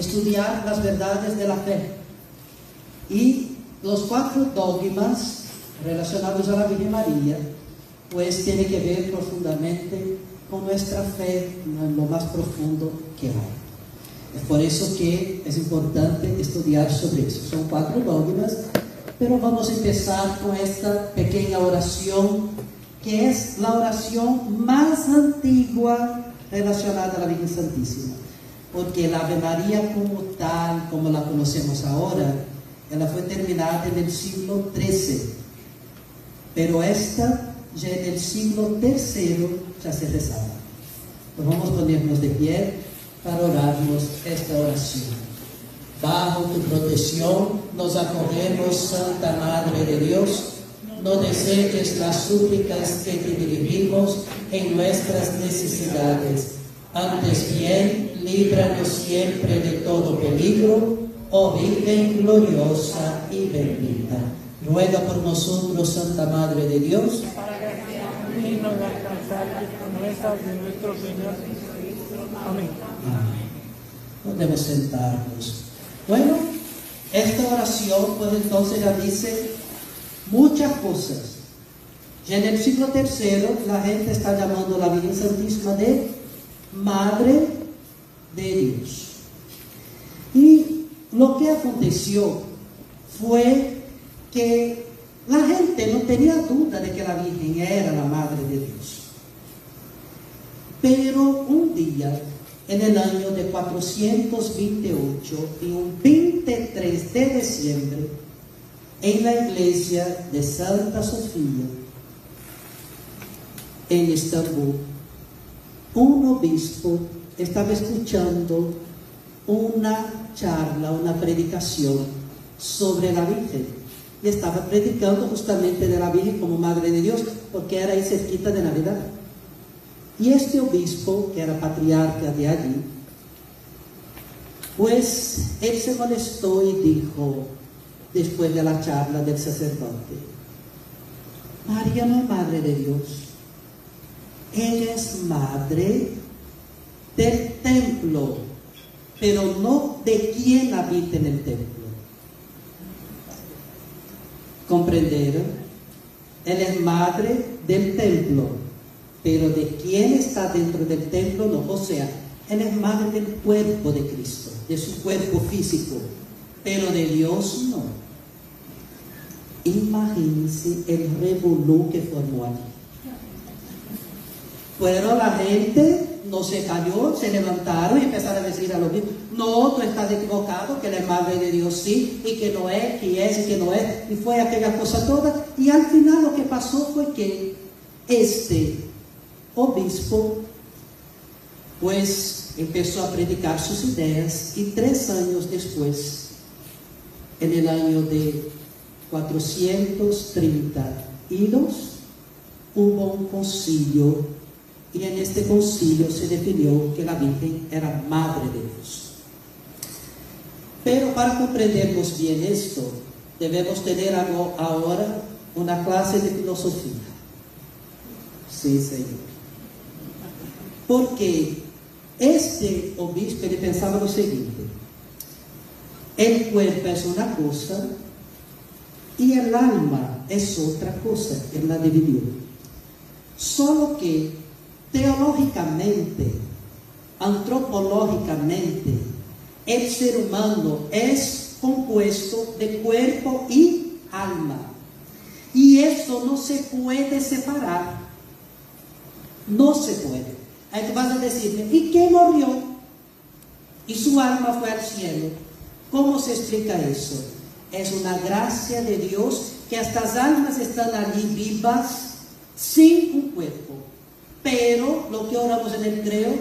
estudiar las verdades de la fe. Y los 4 dogmas relacionados a la Virgen María, pues tiene que ver profundamente con nuestra fe en lo más profundo que hay. Es por eso que es importante estudiar sobre eso. Son 4 dogmas, pero vamos a empezar con esta pequeña oración, que es la oración más antigua relacionada a la Virgen Santísima. Porque la Ave María como tal, como la conocemos ahora, ela fue terminada en el siglo XIII. Pero esta, ya en el siglo III, ya se rezaba. Pues vamos a ponernos de pie para orarnos esta oración. Bajo tu protección nos acogemos, Santa Madre de Dios. No deseches las súplicas que te dirigimos en nuestras necesidades. Antes bien, líbranos siempre de todo peligro, oh Virgen gloriosa y bendita. Ruega por nosotros, Santa Madre de Dios, para que seamos dignos de alcanzar las promesas de nuestro Señor Jesucristo. Amén. Amén. Podemos sentarnos. Bueno, esta oración, pues entonces ya dice muchas cosas. Ya en el siglo III la gente está llamando a la Virgen Santísima de Madre de Dios. Y lo que aconteció fue que la gente no tenía duda de que la Virgen era la Madre de Dios. Pero un día, en el año de 428, y un 23 de diciembre, en la iglesia de Santa Sofía, en Estambul, un obispo estaba escuchando una charla, una predicación sobre la Virgen. Y estaba predicando justamente de la Virgen como Madre de Dios, porque era ahí cerquita de Navidad. Y este obispo, que era patriarca de allí, pues él se molestó y dijo, después de la charla del sacerdote: María no es Madre de Dios, ella es Madre del templo, pero no de quien habita en el templo. ¿Comprendieron? Él es Madre del templo, pero de quien está dentro del templo no. O sea, Él es Madre del cuerpo de Cristo, de su cuerpo físico, pero de Dios no. Imagínense el revolú que formó allí. Pero la gente no se cayó, se levantaron y empezaron a decir a los mismos: no, tú estás equivocado, que Él es Madre de Dios sí, y que no es, que es y que no es. Y fue aquella cosa toda. Y al final lo que pasó fue que este obispo pues empezó a predicar sus ideas, y 3 años después, en el año de 432, hubo un concilio. Y en este concilio se definió que la Virgen era Madre de Dios. Pero para comprendernos bien esto, debemos tener ahora una clase de filosofía. Sí, Señor. Porque este obispo, ele pensaba lo siguiente: el cuerpo es una cosa y el alma es otra cosa. Él la dividió. Solo que teológicamente, antropológicamente, el ser humano es compuesto de cuerpo y alma. Y eso no se puede separar. No se puede. Ahí tú vas a decirme: ¿y quién murió? Y su alma fue al cielo. ¿Cómo se explica eso? Es una gracia de Dios que estas almas están allí vivas, sin un cuerpo. Pero lo que oramos en el creo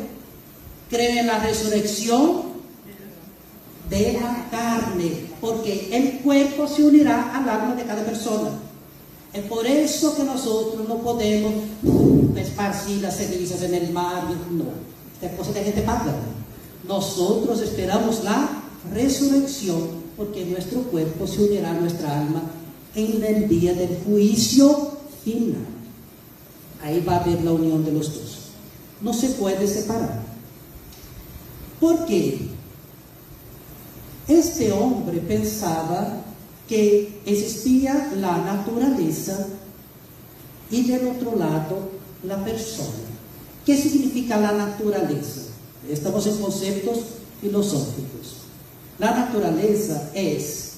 en la resurrección de la carne, porque el cuerpo se unirá al alma de cada persona. Es por eso que nosotros no podemos esparcir las cenizas en el mar. No, esta cosa de gente paga. Nosotros esperamos la resurrección, porque nuestro cuerpo se unirá a nuestra alma en el día del juicio final. Ahí va a haber la unión de los dos. No se puede separar. ¿Por qué? este hombre pensaba que existía la naturaleza y del otro lado la persona. ¿Qué significa la naturaleza? Estamos en conceptos filosóficos. La naturaleza es,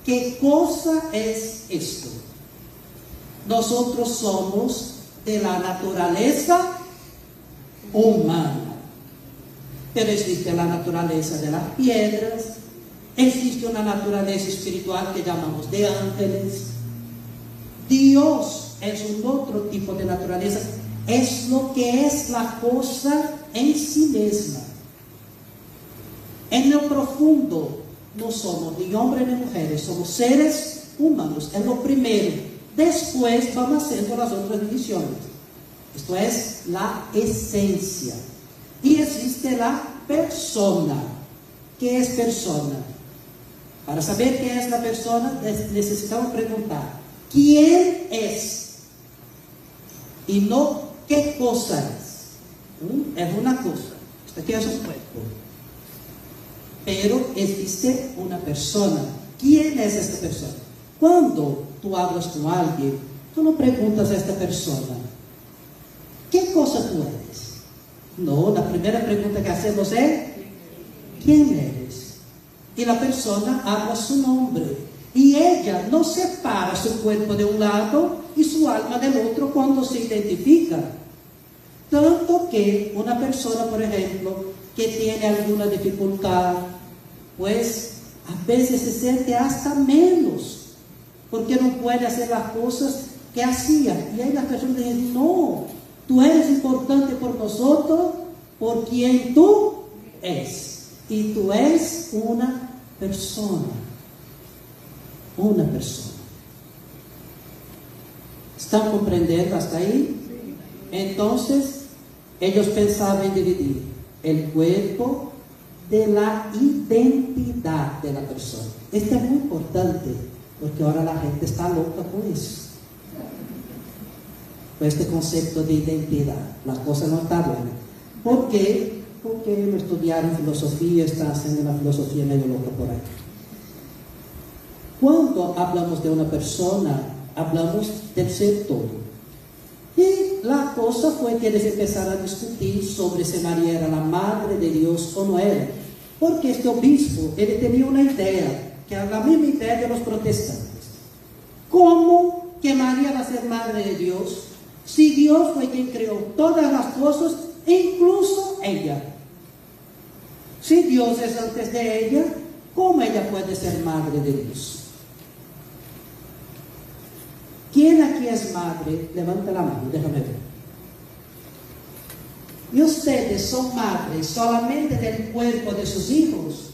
¿qué cosa es esto? Nosotros somos de la naturaleza humana, pero existe la naturaleza de las piedras, existe una naturaleza espiritual que llamamos de ángeles. Dios es un otro tipo de naturaleza, es lo que es la cosa en sí misma. En lo profundo no somos ni hombres ni mujeres, somos seres humanos, es lo primero. Después vamos haciendo las otras divisiones. Esto es la esencia. Y existe la persona. ¿Qué es persona? Para saber qué es la persona necesitamos preguntar: ¿quién es? Y no qué cosa es. Es una cosa. Esto aquí es un cuerpo. Pero existe una persona. ¿Quién es esta persona? Cuando tú hablas con alguien, tú no preguntas a esta persona: ¿qué cosa tú eres? No, la primera pregunta que hacemos es: ¿quién eres? Y la persona habla su nombre. Y ella no separa su cuerpo de un lado y su alma del otro cuando se identifica. Tanto que una persona, por ejemplo, que tiene alguna dificultad, pues a veces se siente hasta menos, porque no puede hacer las cosas que hacía. Y ahí las personas dicen: no, tú eres importante por nosotros, por quien tú eres. Y tú eres una persona. Una persona. ¿Están comprendiendo hasta ahí? Entonces, ellos pensaban en dividir el cuerpo de la identidad de la persona. Esto es muy importante, porque ahora la gente está loca con eso. Con este concepto de identidad. La cosa no está buena. ¿Por qué? Porque no estudiaron filosofía, están haciendo la filosofía medio loca por ahí. Cuando hablamos de una persona, hablamos del ser todo. Y la cosa fue que ellos empezaron a discutir sobre si María era la madre de Dios o no era. Porque este obispo, él tenía una idea, que era la misma idea de los protestantes. ¿Cómo que María va a ser madre de Dios si Dios fue quien creó todas las cosas, incluso ella? Si Dios es antes de ella, ¿cómo ella puede ser madre de Dios? ¿Quién aquí es madre? Levanta la mano, déjame ver. ¿Y ustedes son madres solamente del cuerpo de sus hijos?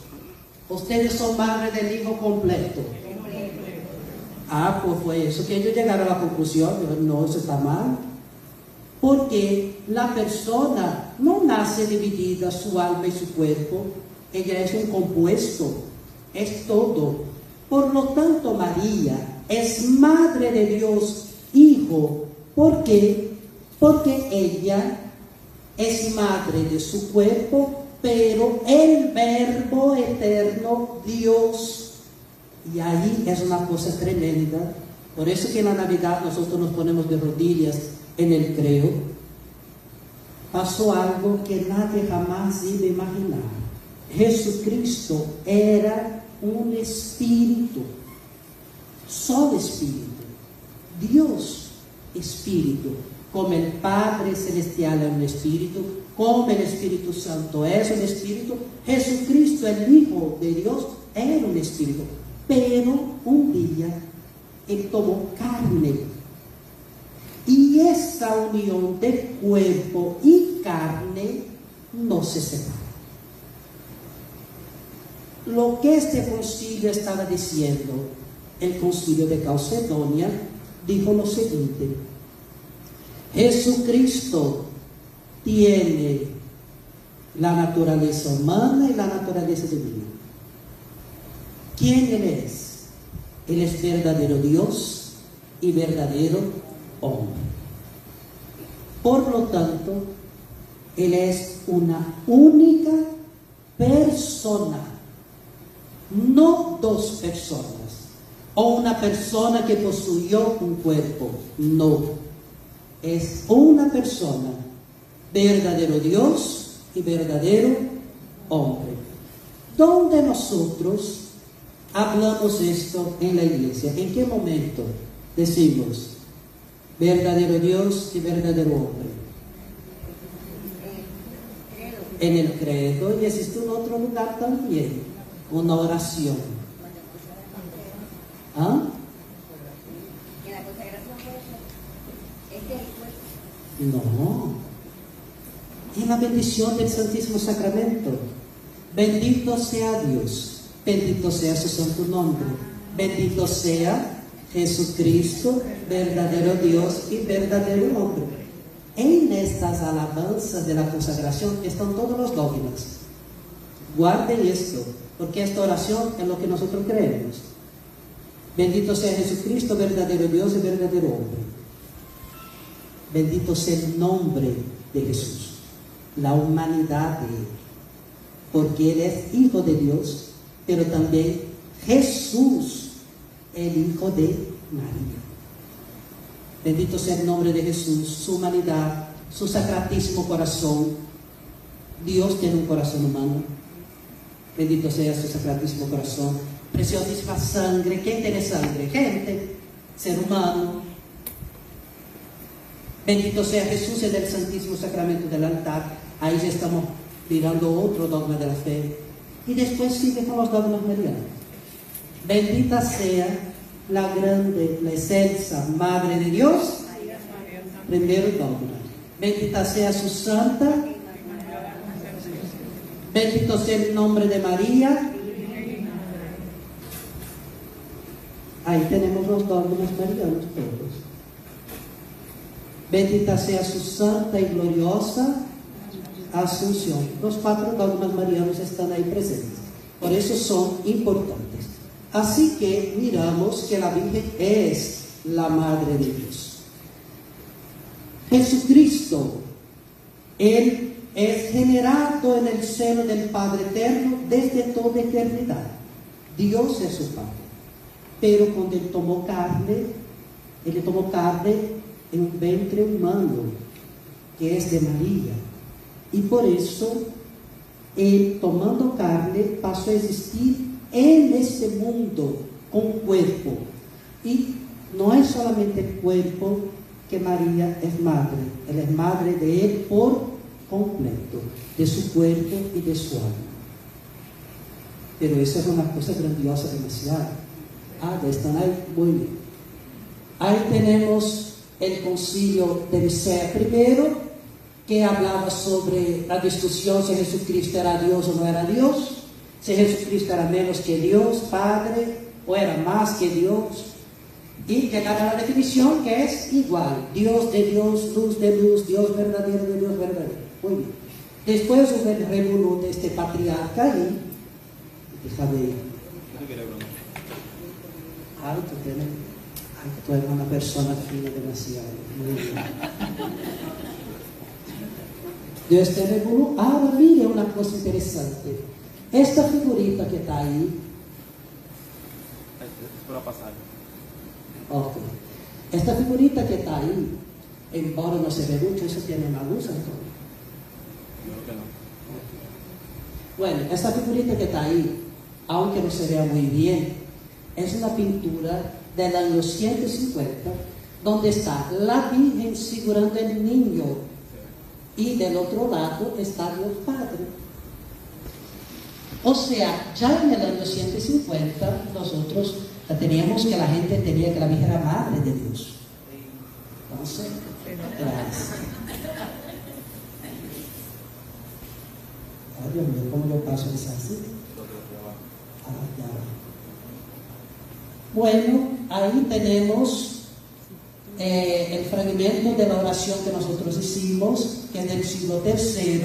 ¿Ustedes son madres del hijo completo? Pues fue eso que ellos llegaron a la conclusión. No, eso está mal. Porque la persona no nace dividida, su alma y su cuerpo. Ella es un compuesto, es todo. Por lo tanto, María es madre de Dios, hijo. ¿Por qué? Porque ella es madre de su cuerpo, pero el verbo eterno, Dios. Y ahí es una cosa tremenda. Por eso que en la Navidad nosotros nos ponemos de rodillas en el creo. Pasó algo que nadie jamás iba a imaginar. Jesucristo era un espíritu, solo espíritu. Dios, espíritu. Como el Padre Celestial es un espíritu, como el Espíritu Santo es un espíritu, Jesucristo, el Hijo de Dios, era un espíritu. Pero un día Él tomó carne. Y esa unión de cuerpo y carne no se separa. Lo que este concilio estaba diciendo, el concilio de Calcedonia, dijo lo siguiente: Jesucristo tiene la naturaleza humana y la naturaleza divina. ¿Quién Él es? Él es verdadero Dios y verdadero hombre. Por lo tanto, Él es una única persona. no dos personas, o una persona que poseyó un cuerpo, no, es una persona, verdadero Dios y verdadero hombre. ¿Dónde nosotros hablamos esto en la iglesia? ¿En qué momento decimos verdadero Dios y verdadero hombre? En el credo, y existe un otro lugar también, una oración. ¿Ah? No. Y la bendición del Santísimo Sacramento. Bendito sea Dios, bendito sea su santo nombre, bendito sea Jesucristo, verdadero Dios y verdadero hombre. En estas alabanzas de la consagración están todos los dogmas. Guarden esto, porque esta oración es lo que nosotros creemos. Bendito sea Jesucristo, verdadero Dios y verdadero hombre. Bendito sea el nombre de Jesús, la humanidad de Él, porque Él es Hijo de Dios, pero también Jesús, el Hijo de María. Bendito sea el nombre de Jesús, su humanidad, su sacratísimo corazón. Dios tiene un corazón humano. Bendito sea su sacratísimo corazón. Preciosísima sangre. ¿Quién tiene sangre? Gente, ser humano. Bendito sea Jesús en el Santísimo Sacramento del altar. Ahí ya estamos mirando otro dogma de la fe. Y después sigue con los dogmas marianos. Bendita sea la grande, la excelsa Madre de Dios. Primero dogma. Bendita sea su santa. Bendito sea el nombre de María. Ahí tenemos los dogmas marianos todos. Bendita sea su santa y gloriosa Asunción. Los 4 dogmas marianos están ahí presentes. Por eso son importantes. Así que miramos que la Virgen es la Madre de Dios. Jesucristo, Él es generado en el seno del Padre Eterno desde toda eternidad. Dios es su Padre. Pero cuando Él tomó carne en un vientre humano, que es de María. Y por eso, Él tomando carne pasó a existir en este mundo con cuerpo. Y no es solamente el cuerpo que María es madre. Él es madre de Él por completo, de su cuerpo y de su alma. Pero eso es una cosa grandiosa demasiado. Ya están ahí, muy bien. Ahí tenemos el concilio de Nicea primero, que hablaba sobre la discusión si Jesucristo era Dios o no era Dios, si Jesucristo era menos que Dios, Padre, o era más que Dios, y llegaron a la definición que es igual, Dios de Dios, luz de luz, Dios verdadero de Dios verdadero. Muy bien. Después hubo el revolú de este patriarca y déjame. Tú eres una persona fina demasiado. Muy bien. De este revolú, ahora mire una cosa interesante. Esta figurita que está ahí. Ok. Esta figurita que está ahí, embora no se ve mucho, eso tiene una luz, Antonio. Bueno, esta figurita que está ahí, aunque no se vea muy bien, es una pintura del año 150, donde está la Virgen segurando el niño y del otro lado está Dios Padre. O sea, ya en el año 150 nosotros teníamos que la gente entendía que la Virgen era madre de Dios. Entonces, gracias. Ay, Dios mío, ¿cómo yo paso esa así? Ya. Bueno, ahí tenemos el fragmento de la oración que nosotros hicimos, que es del siglo III,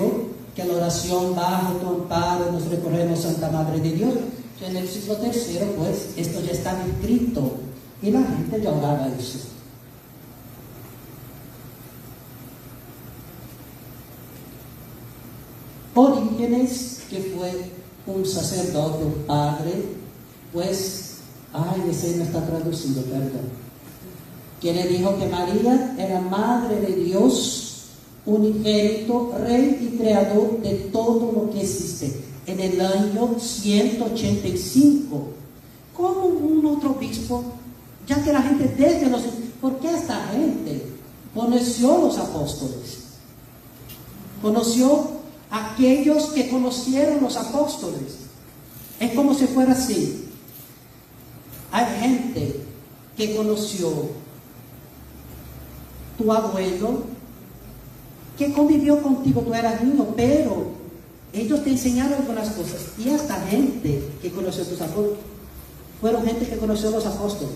que la oración bajo tu amparo nos recorremos Santa Madre de Dios. En el siglo III, pues, esto ya estaba escrito y la gente ya oraba eso. Orígenes, que fue un sacerdote, un padre, pues, ese no está traducido, perdón, que le dijo que María era madre de Dios, unigénito, rey y creador de todo lo que existe, en el año 185. Como un otro obispo, ya que la gente desde los... ¿Por qué esta gente conoció los apóstoles? Conoció a aquellos que conocieron los apóstoles. Es como si fuera así. Hay gente que conoció tu abuelo, que convivió contigo, tú eras niño, pero ellos te enseñaron algunas cosas. Y esta gente que conoció tus apóstoles, fueron gente que conoció a los apóstoles.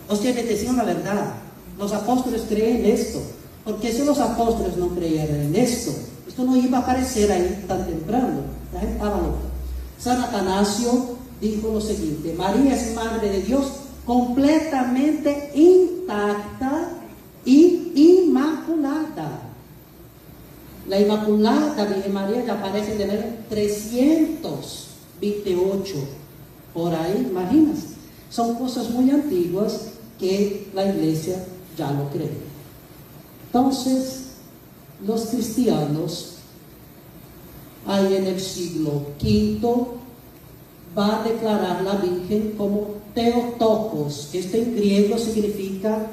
Ustedes decían la verdad. Los apóstoles creen esto. Porque si los apóstoles no creyeran en esto no iba a aparecer ahí tan temprano. La gente estaba loca. San Atanasio dijo lo siguiente: María es madre de Dios completamente intacta y inmaculada. La Inmaculada Virgen María ya aparece en el año 328, por ahí, imaginas. Son cosas muy antiguas que la iglesia ya lo cree. Entonces, los cristianos, ahí en el siglo V, va a declarar la Virgen como Theotokos. Esto en griego significa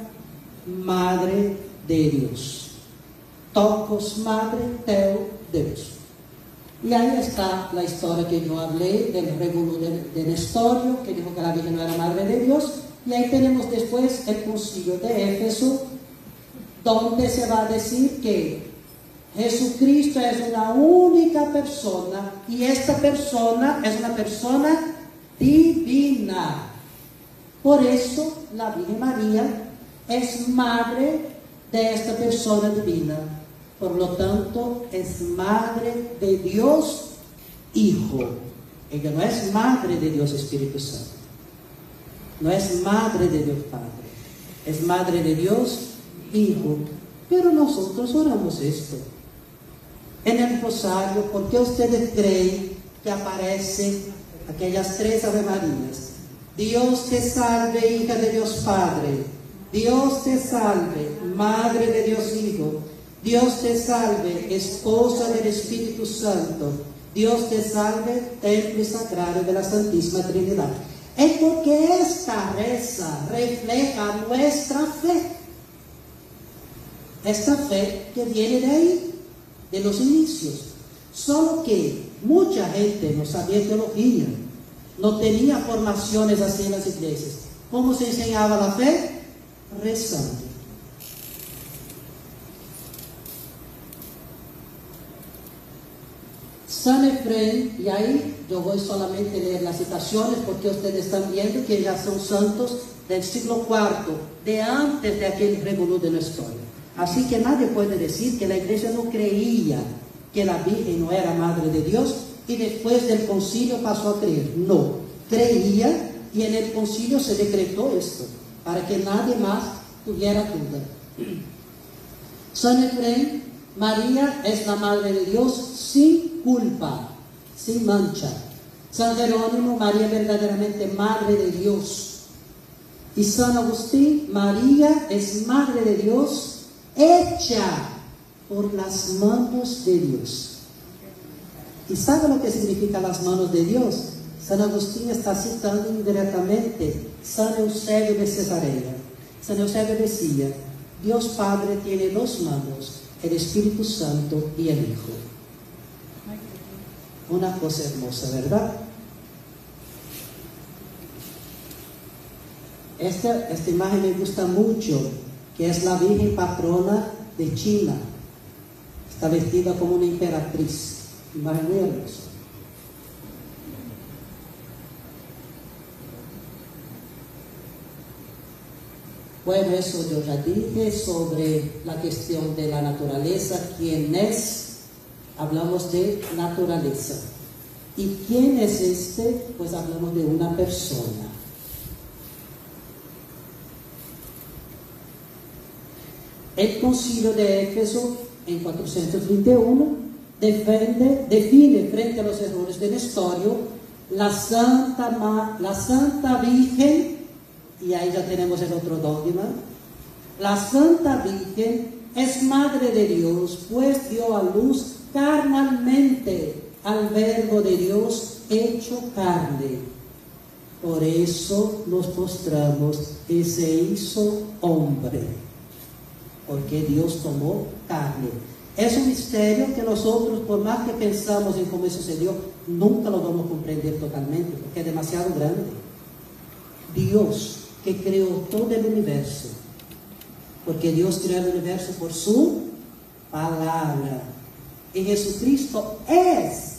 Madre de Dios. Tokos, madre, Teo, Dios. Y ahí está la historia que yo hablé del regulo de Nestorio, que dijo que la Virgen no era madre de Dios. Y ahí tenemos después el concilio de Éfeso, donde se va a decir que Jesucristo es una única persona, y esta persona es una persona divina. Por eso la Virgen María es madre de esta persona divina. Por lo tanto, es madre de Dios Hijo. Ella no es madre de Dios Espíritu Santo. No es madre de Dios Padre. Es madre de Dios Hijo. Pero nosotros oramos esto. En el rosario, ¿por qué ustedes creen que aparecen aquellas 3 Ave Marías? Dios te salve, hija de Dios Padre. Dios te salve, Madre de Dios Hijo. Dios te salve, esposa del Espíritu Santo. Dios te salve, templo sagrado de la Santísima Trinidad. Es porque esta reza refleja nuestra fe. Esta fe que viene de ahí, de los inicios. Solo que mucha gente no sabía teología, no tenía formaciones así en las iglesias. ¿Cómo se enseñaba la fe? Rezando. San Efrén, y ahí yo voy solamente a leer las citaciones porque ustedes están viendo que ya son santos del siglo IV, de antes de aquel revolú de la historia. Así que nadie puede decir que la iglesia no creía que la Virgen no era madre de Dios y después del concilio pasó a creer. No, creía, y en el concilio se decretó esto para que nadie más tuviera duda. San Efrén: María es la madre de Dios sin culpa, sin mancha. San Jerónimo: María verdaderamente madre de Dios. Y San Agustín: María es madre de Dios hecha por las manos de Dios. ¿Y sabe lo que significa las manos de Dios? San Agustín está citando indirectamente San Eusebio de Cesarea. San Eusebio decía: Dios Padre tiene 2 manos, el Espíritu Santo y el Hijo. Una cosa hermosa, ¿verdad? Esta imagen me gusta mucho, que es la Virgen patrona de China. Está vestida como una emperatriz. Imagen muy hermosa. Bueno, eso yo ya dije sobre la cuestión de la naturaleza. ¿Quién es? Hablamos de naturaleza. ¿Y quién es este? Pues hablamos de una persona. El concilio de Éfeso en 421 define frente a los errores de Nestorio la Santa Virgen, y ahí ya tenemos el otro dogma. La Santa Virgen es Madre de Dios, pues dio a luz carnalmente al Verbo de Dios hecho carne. Por eso nos postramos y se hizo hombre, porque Dios tomó carne. Es un misterio que nosotros, por más que pensamos en cómo sucedió, nunca lo vamos a comprender totalmente, porque es demasiado grande. Dios, que creó todo el universo, porque Dios creó el universo por su palabra, y Jesucristo es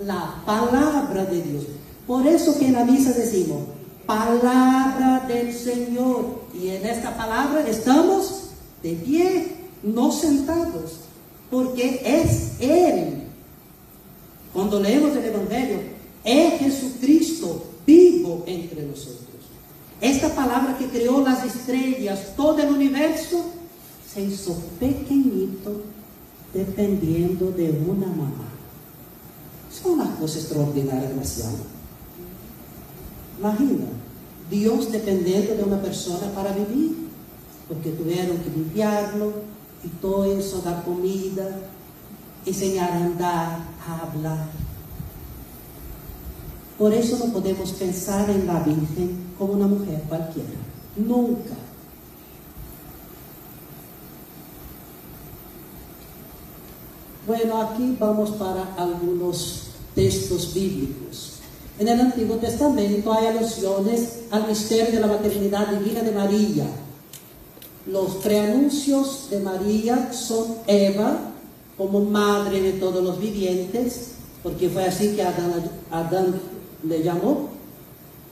la palabra de Dios. Por eso que en la misa decimos, palabra del Señor, y en esta palabra estamos de pie, no sentados, porque es Él. Cuando leemos el Evangelio, es Jesucristo vivo entre nosotros. Esta palabra que creó las estrellas, todo el universo, se hizo pequeñito dependiendo de una mamá. Es una cosa extraordinaria, demasiado. Imagina, Dios dependiendo de una persona para vivir, porque tuvieron que limpiarlo y todo eso, dar comida, enseñar a andar, a hablar. Por eso no podemos pensar en la Virgen como una mujer cualquiera, nunca. Bueno, aquí vamos para algunos textos bíblicos. En el Antiguo Testamento hay alusiones al misterio de la maternidad divina de María. Los preanuncios de María son Eva, como madre de todos los vivientes, porque fue así que Adán le llamó.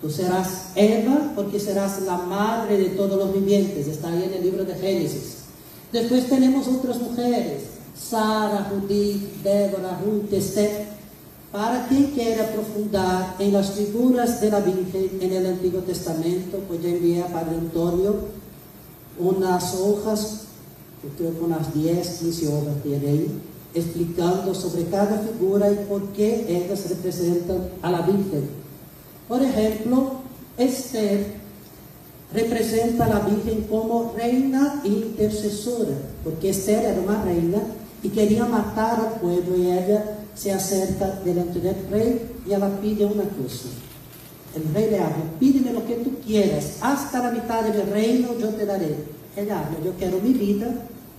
Tú serás Eva, porque serás la madre de todos los vivientes. Está ahí en el libro de Génesis. Después tenemos otras mujeres, Sara, Judith, Débora, Ruth, Esther. Para quien quiera profundar en las figuras de la Virgen en el Antiguo Testamento, pues ya envié a Padre Antonio unas hojas, yo creo que unas 10, 15 hojas tiene ahí, explicando sobre cada figura y por qué ellas representan a la Virgen. Por ejemplo, Esther representa a la Virgen como reina e intercesora, porque Esther era una reina y quería matar al pueblo, y ella se acerca delante del rey y ella pide una cosa. El rey le habla, pídeme lo que tú quieras, hasta la mitad de mi reino yo te daré. Ella habla, yo quiero mi vida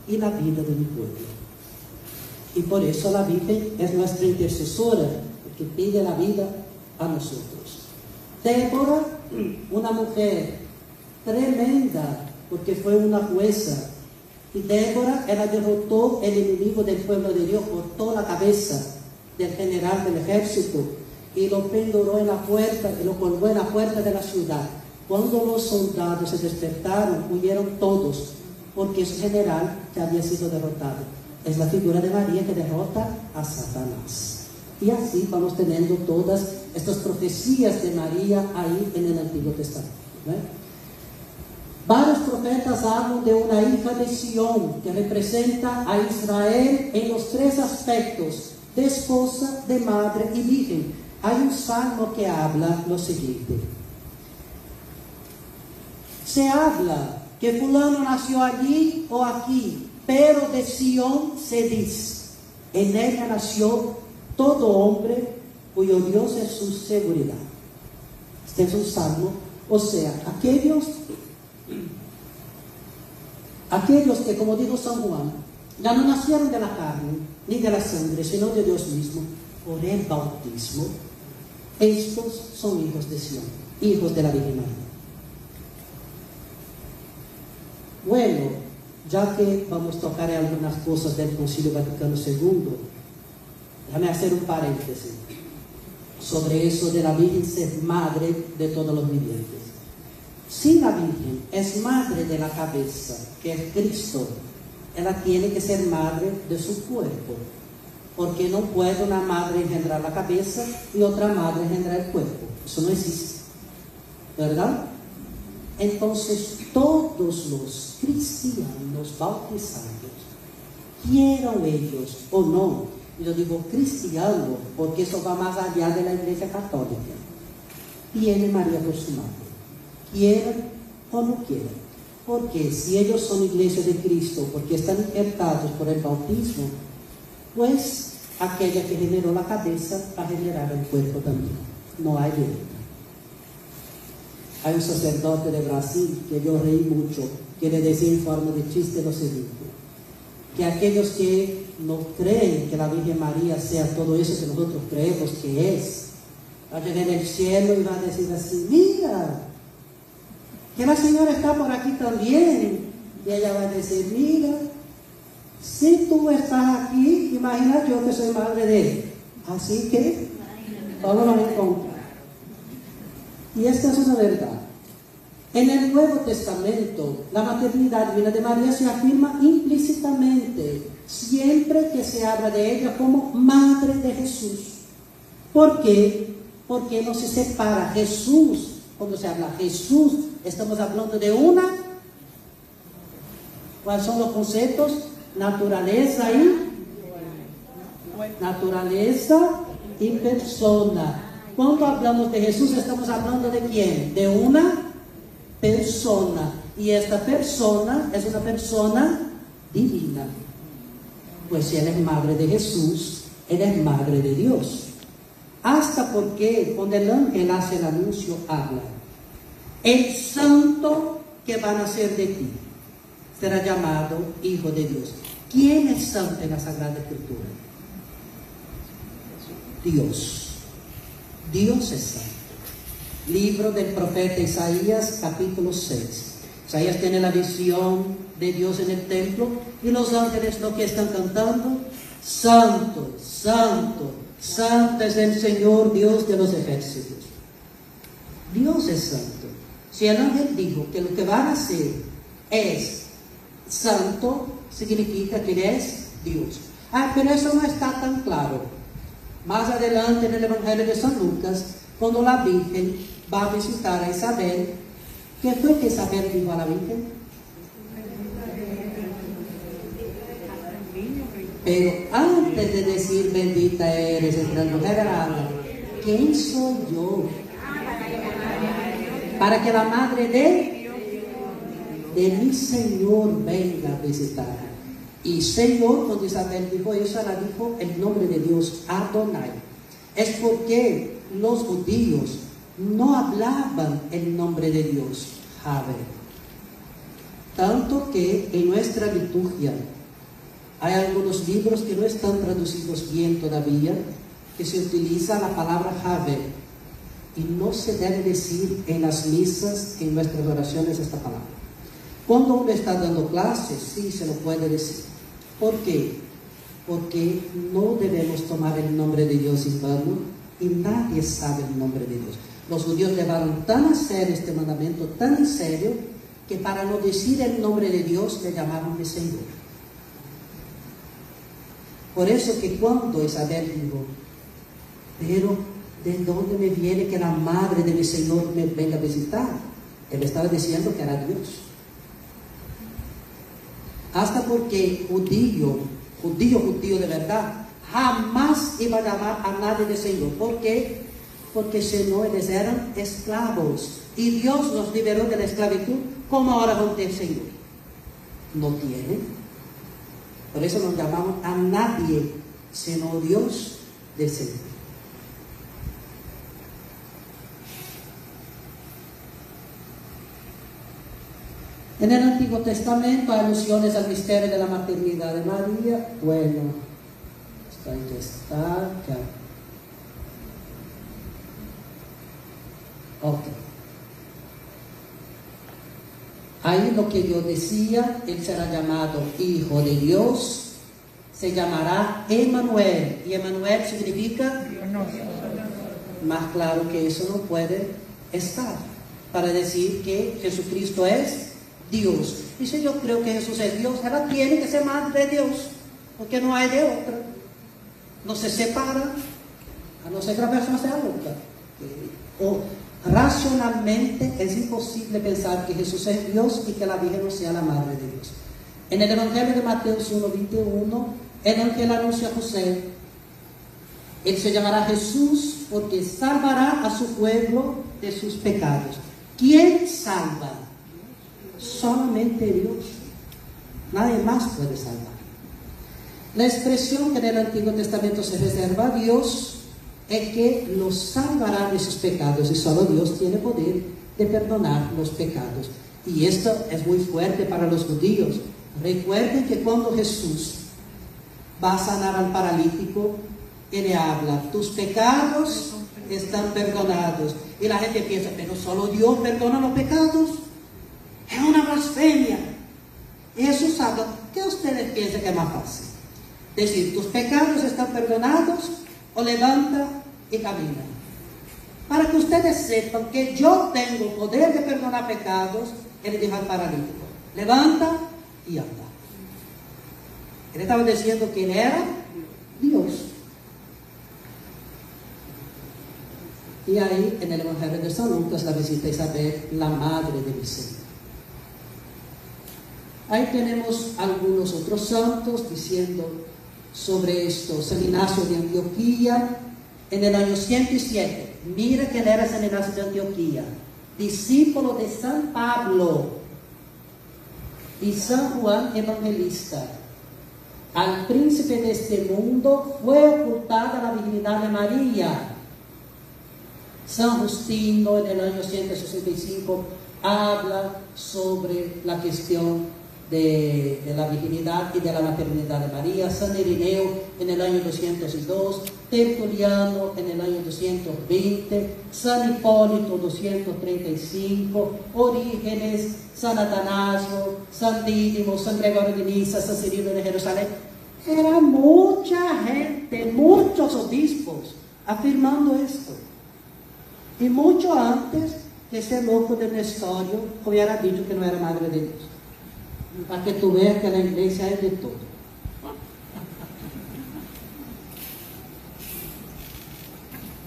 y la vida de mi pueblo. Y por eso la Virgen es nuestra intercesora, porque pide la vida a nosotros. Débora, una mujer tremenda, porque fue una jueza. Y Débora, ella derrotó el enemigo del pueblo de Dios, cortó la cabeza del general del ejército y lo penduró en la puerta, y lo colgó en la puerta de la ciudad. Cuando los soldados se despertaron, huyeron todos, porque ese general ya había sido derrotado. Es la figura de María que derrota a Satanás. Y así vamos teniendo todas estas profecías de María ahí en el Antiguo Testamento, ¿no? Varios profetas hablan de una hija de Sión que representa a Israel en los tres aspectos: de esposa, de madre y virgen. Hay un salmo que habla lo siguiente: se habla que fulano nació allí o aquí, pero de Sión se dice, en ella nació todo hombre cuyo Dios es su seguridad. Este es un salmo, o sea, aquellos que, como dijo San Juan, ya no nacieron de la carne ni de la sangre, sino de Dios mismo, por el bautismo, estos son hijos de Sión, hijos de la Virgen María. Bueno, ya que vamos a tocar algunas cosas del Concilio Vaticano II, déjame hacer un paréntesis sobre eso de la Virgen ser madre de todos los vivientes. Si la Virgen es madre de la cabeza, que es Cristo, ella tiene que ser madre de su cuerpo, porque no puede una madre engendrar la cabeza y otra madre engendrar el cuerpo. Eso no existe, ¿verdad? Entonces todos los cristianos bautizados, quieran ellos o no, Yo digo cristiano, porque eso va más allá de la Iglesia Católica. Tiene María por su madre, quieran o no quieran. Porque si ellos son iglesias de Cristo, porque están injertados por el bautismo, pues aquella que generó la cabeza va a generar el cuerpo también. No hay duda. Hay un sacerdote de Brasil que yo reí mucho, que le decía en forma de chiste lo siguiente: que aquellos que no creen que la Virgen María sea todo eso que nosotros creemos que es, va a llegar en el cielo y va a decir así: mira, que la Señora está por aquí también. Y ella va a decir: mira, si tú estás aquí, imagina yo que soy madre de él. Así que vámonos en contra. Y esta es una verdad. En el Nuevo Testamento, la maternidad divina de María se afirma implícitamente, siempre que se habla de ella como Madre de Jesús. ¿Por qué? Porque no se separa Jesús. Cuando se habla Jesús, estamos hablando de una. ¿Cuáles son los conceptos? Naturaleza y persona. Cuando hablamos de Jesús, estamos hablando de ¿quién? De una persona. Y esta persona es una persona divina. Pues si Él es madre de Jesús, Él es madre de Dios. Hasta porque cuando el ángel hace el anuncio, habla: el santo que va a nacer de ti será llamado Hijo de Dios. ¿Quién es santo en la Sagrada Escritura? Dios. Dios es santo. Libro del profeta Isaías, capítulo 6. Isaías tiene la visión de Dios en el templo y los ángeles lo que están cantando: santo, santo, santo es el Señor Dios de los ejércitos. Dios es santo. Si el ángel dijo que lo que va a nacer es santo, significa que Él es Dios. Pero eso no está tan claro. Más adelante en el Evangelio de San Lucas, cuando la Virgen va a visitar a Isabel, ¿qué fue que Isabel dijo a la Virgen? Pero antes de decir bendita eres entre las mujeres, ¿quién soy yo? Para que la madre de mi Señor venga a visitar. Y Señor, cuando Isabel dijo eso, ella dijo el nombre de Dios, Adonai. Es porque los judíos no hablaban el nombre de Dios, Jahve. Tanto que en nuestra liturgia hay algunos libros que no están traducidos bien todavía, que se utiliza la palabra Jahve. Y no se debe decir en las misas, en nuestras oraciones, esta palabra. Cuando uno está dando clases, sí se lo puede decir. ¿Por qué? Porque no debemos tomar el nombre de Dios en vano y nadie sabe el nombre de Dios. Los judíos llevaron tan a serio este mandamiento, tan en serio, que para no decir el nombre de Dios le llamaron de Señor. Por eso que cuando Isabel dijo: pero ¿de dónde me viene que la madre de mi Señor me venga a visitar? Él estaba diciendo que era Dios. Hasta porque judío de verdad, jamás iba a llamar a nadie de Señor. ¿Por qué? Porque si no, ellos eran esclavos. Y Dios los liberó de la esclavitud. ¿Cómo ahora van a tener Señor? No tienen. Por eso no llamamos a nadie, sino Dios de Señor. En el Antiguo Testamento hay alusiones al misterio de la maternidad de María. Bueno, ahí está. Ya. Ok. Ahí lo que yo decía: Él será llamado Hijo de Dios, se llamará Emmanuel. Y Emmanuel significa, más claro que eso no puede estar, para decir que Jesucristo es Dios. Y si yo creo que Jesús es Dios, ella tiene que ser madre de Dios, porque no hay de otra. No se separa, a no ser que la persona sea loca. O racionalmente es imposible pensar que Jesús es Dios y que la Virgen no sea la madre de Dios. En el Evangelio de Mateo 1:21, el ángel anuncia a José Él se llamará Jesús porque salvará a su pueblo de sus pecados. ¿Quién salva? Solamente Dios. Nadie más puede salvar. La expresión que en el Antiguo Testamento se reserva a Dios es que los salvará de sus pecados, y solo Dios tiene poder de perdonar los pecados. Y esto es muy fuerte para los judíos. Recuerden que cuando Jesús va a sanar al paralítico, Él le habla: tus pecados están perdonados. Y la gente piensa: pero solo Dios perdona los pecados. Es una blasfemia. Y Jesús habla: ¿qué ustedes piensan que es más fácil? Decir: tus pecados están perdonados, o levanta y camina. Para que ustedes sepan que yo tengo poder de perdonar pecados, Él le dijo al paralítico: levanta y anda. Él estaba diciendo que Él era Dios. Y ahí en el Evangelio de San Lucas la visita a Isabel, la madre de Vicente. Ahí tenemos algunos otros santos diciendo sobre esto. San Ignacio de Antioquía, en el año 107. Mira quién era San Ignacio de Antioquía, discípulo de San Pablo y San Juan Evangelista. Al príncipe de este mundo fue ocultada la virginidad de María. San Justino, en el año 165, habla sobre la cuestión de la virginidad y de la maternidad de María. San Irineo en el año 202, Tertuliano en el año 220, San Hipólito 235, Orígenes, San Atanasio, San Dídimo, San Gregorio de Niza, San Cirilo de Jerusalén. Era mucha gente, muchos obispos afirmando esto. Y mucho antes que ese loco de Nestorio hubiera dicho que no era madre de Dios. Para que tú veas que la iglesia es de todo.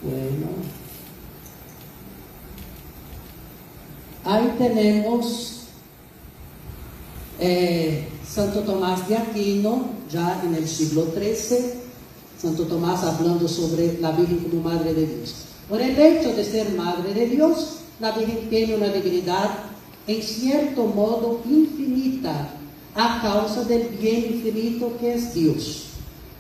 Bueno, ahí tenemos Santo Tomás de Aquino, ya en el siglo XIII. Santo Tomás hablando sobre la Virgen como Madre de Dios. Por el hecho de ser Madre de Dios, la Virgen tiene una dignidad en cierto modo infinita, a causa del bien infinito que es Dios.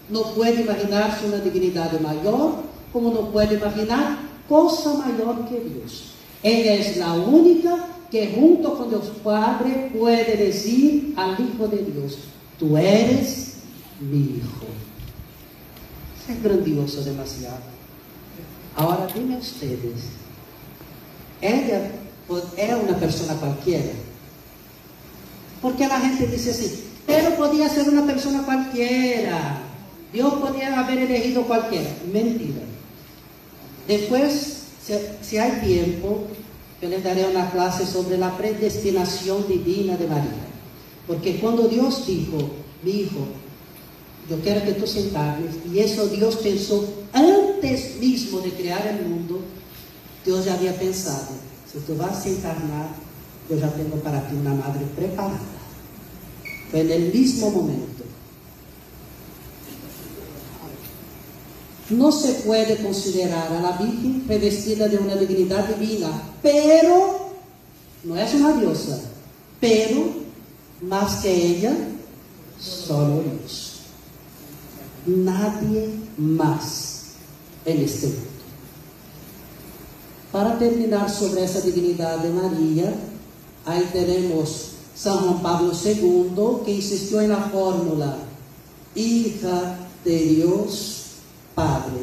No puede imaginarse una dignidad mayor, como no puede imaginar cosa mayor que Dios. Ella es la única que junto con Dios Padre puede decir al Hijo de Dios: tú eres mi Hijo. Es grandioso demasiado. Ahora dime ustedes, ella era una persona cualquiera. Porque la gente dice así: pero podía ser una persona cualquiera, Dios podía haber elegido cualquiera. Mentira. Después, si hay tiempo, yo les daré una clase sobre la predestinación divina de María. Porque cuando Dios dijo: mi hijo, yo quiero que tú se encarnes, y eso Dios pensó antes mismo de crear el mundo. Dios ya había pensado: si tú vas a encarnar, yo ya tengo para ti una madre preparada. Fue en el mismo momento. No se puede considerar a la Virgen revestida de una dignidad divina, pero no es una diosa, pero más que ella, solo Dios. Nadie más en este mundo. Para terminar sobre esa dignidad de María, ahí tenemos San Juan Pablo II, que insistió en la fórmula: hija de Dios Padre,